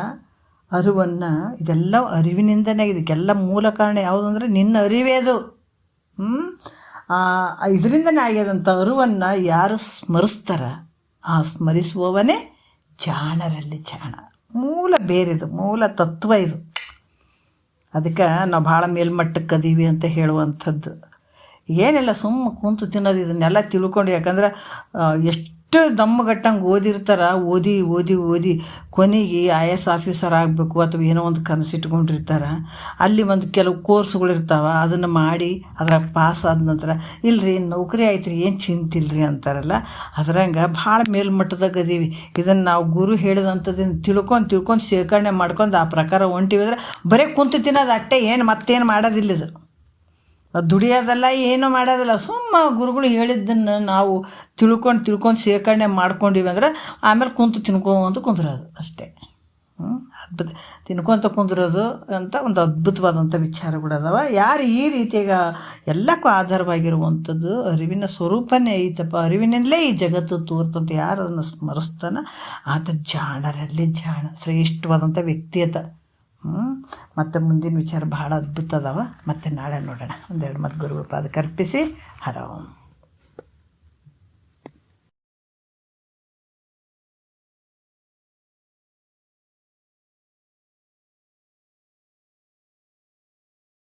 ಅರಿವನ್ನು, ಇದೆಲ್ಲ ಅರಿವಿನಿಂದನೇ ಆಗಿದೆ. ಇದಕ್ಕೆಲ್ಲ ಮೂಲ ಕಾರಣ ಯಾವುದು ಅಂದರೆ ನಿನ್ನ ಅರಿವೇ ಅದು. ಇದರಿಂದನೇ ಆಗ್ಯದಂಥ ಅರಿವನ್ನು ಯಾರು ಸ್ಮರಿಸ್ತಾರ ಆ ಸ್ಮರಿಸುವವನೇ ಜಾಣರಲ್ಲಿ ಜಾಣ. ಮೂಲ ಬೇರೆದು, ಮೂಲ ತತ್ವ ಇದು. ಅದಕ್ಕೆ ನಾವು ಭಾಳ ಮೇಲ್ಮಟ್ಟಕ್ಕೆ ಅದೀವಿ ಅಂತ ಹೇಳುವಂಥದ್ದು ಏನೆಲ್ಲ ಸುಮ್ಮ ಕುಂತು ತಿನ್ನೋದು. ಇದನ್ನೆಲ್ಲ ತಿಳ್ಕೊಂಡು, ಯಾಕಂದ್ರೆ ಎಷ್ಟು ದಮ್ಮಗಟ್ಟಂಗೆ ಓದಿರ್ತಾರೆ, ಓದಿ ಕೊನೆಗೆ IAS ಆಫೀಸರ್ ಆಗಬೇಕು ಅಥವಾ ಏನೋ ಒಂದು ಕನಸಿಟ್ಕೊಂಡಿರ್ತಾರೆ. ಅಲ್ಲಿ ಒಂದು ಕೆಲವು ಕೋರ್ಸ್ಗಳಿರ್ತಾವೆ, ಅದನ್ನು ಮಾಡಿ ಅದ್ರಾಗ ಪಾಸ್ ಆದ ನಂತರ ಇಲ್ಲರಿ ನೌಕರಿ ಆಯ್ತು ರೀ, ಏನು ಚಿಂತಿಲ್ರಿ ಅಂತಾರಲ್ಲ. ಅದ್ರಂಗೆ ಭಾಳ ಮೇಲ್ಮಟ್ಟದಾಗ ಅದೀವಿ. ಇದನ್ನು ನಾವು ಗುರು ಹೇಳಿದಂಥದ್ದನ್ನು ತಿಳ್ಕೊಂಡು ಶೇಖರಣೆ ಮಾಡ್ಕೊಂಡು ಆ ಪ್ರಕಾರ ಹೊಂಟಿವಿದ್ರೆ ಬರೀ ಕುಂತು ತಿನ್ನೋದು ಅಟ್ಟೆ, ಏನು ಮತ್ತೇನು ಮಾಡೋದಿಲ್ಲ. ಇದು ದುಡಿಯೋದಲ್ಲ, ಏನೂ ಮಾಡೋದಿಲ್ಲ. ಸುಮ್ಮ ಗುರುಗಳು ಹೇಳಿದ್ದನ್ನು ನಾವು ತಿಳ್ಕೊಂಡು ಶೇಖರಣೆ ಮಾಡ್ಕೊಂಡಿವಿ ಅಂದ್ರೆ ಆಮೇಲೆ ಕುಂತು ಕುಂದ್ರೋದು ಅಷ್ಟೇ. ತಿನ್ಕೊತ ಕುಂದ್ರೋದು ಅಂತ ಒಂದು ಅದ್ಭುತವಾದಂಥ ವಿಚಾರಗಳದಾವ. ಯಾರು ಈ ರೀತಿಯಾಗ ಎಲ್ಲಕ್ಕೂ ಆಧಾರವಾಗಿರುವಂಥದ್ದು ಅರಿವಿನ ಸ್ವರೂಪನೇ ಐತಪ್ಪ, ಅರಿವಿನಲ್ಲೇ ಈ ಜಗತ್ತು ತೋರ್ತಂತ ಯಾರು ಅದನ್ನು ಸ್ಮರಿಸ್ತಾನೆ ಆತ ಜಾಣರಲ್ಲಿ ಜಾಣ, ಶ್ರೇಷ್ಠವಾದಂಥ ವ್ಯಕ್ತಿ ಆತ. ಮತ್ತು ಮುಂದಿನ ವಿಚಾರ ಭಾಳ ಅದ್ಭುತ ಅದಾವ. ಮತ್ತು ನಾಳೆ ನೋಡೋಣ. ಒಂದೆರಡು ಮತ್ತು ಗುರುಪಾದಕ್ಕೆ ಅರ್ಪಿಸಿ ಹರ ಓಂ.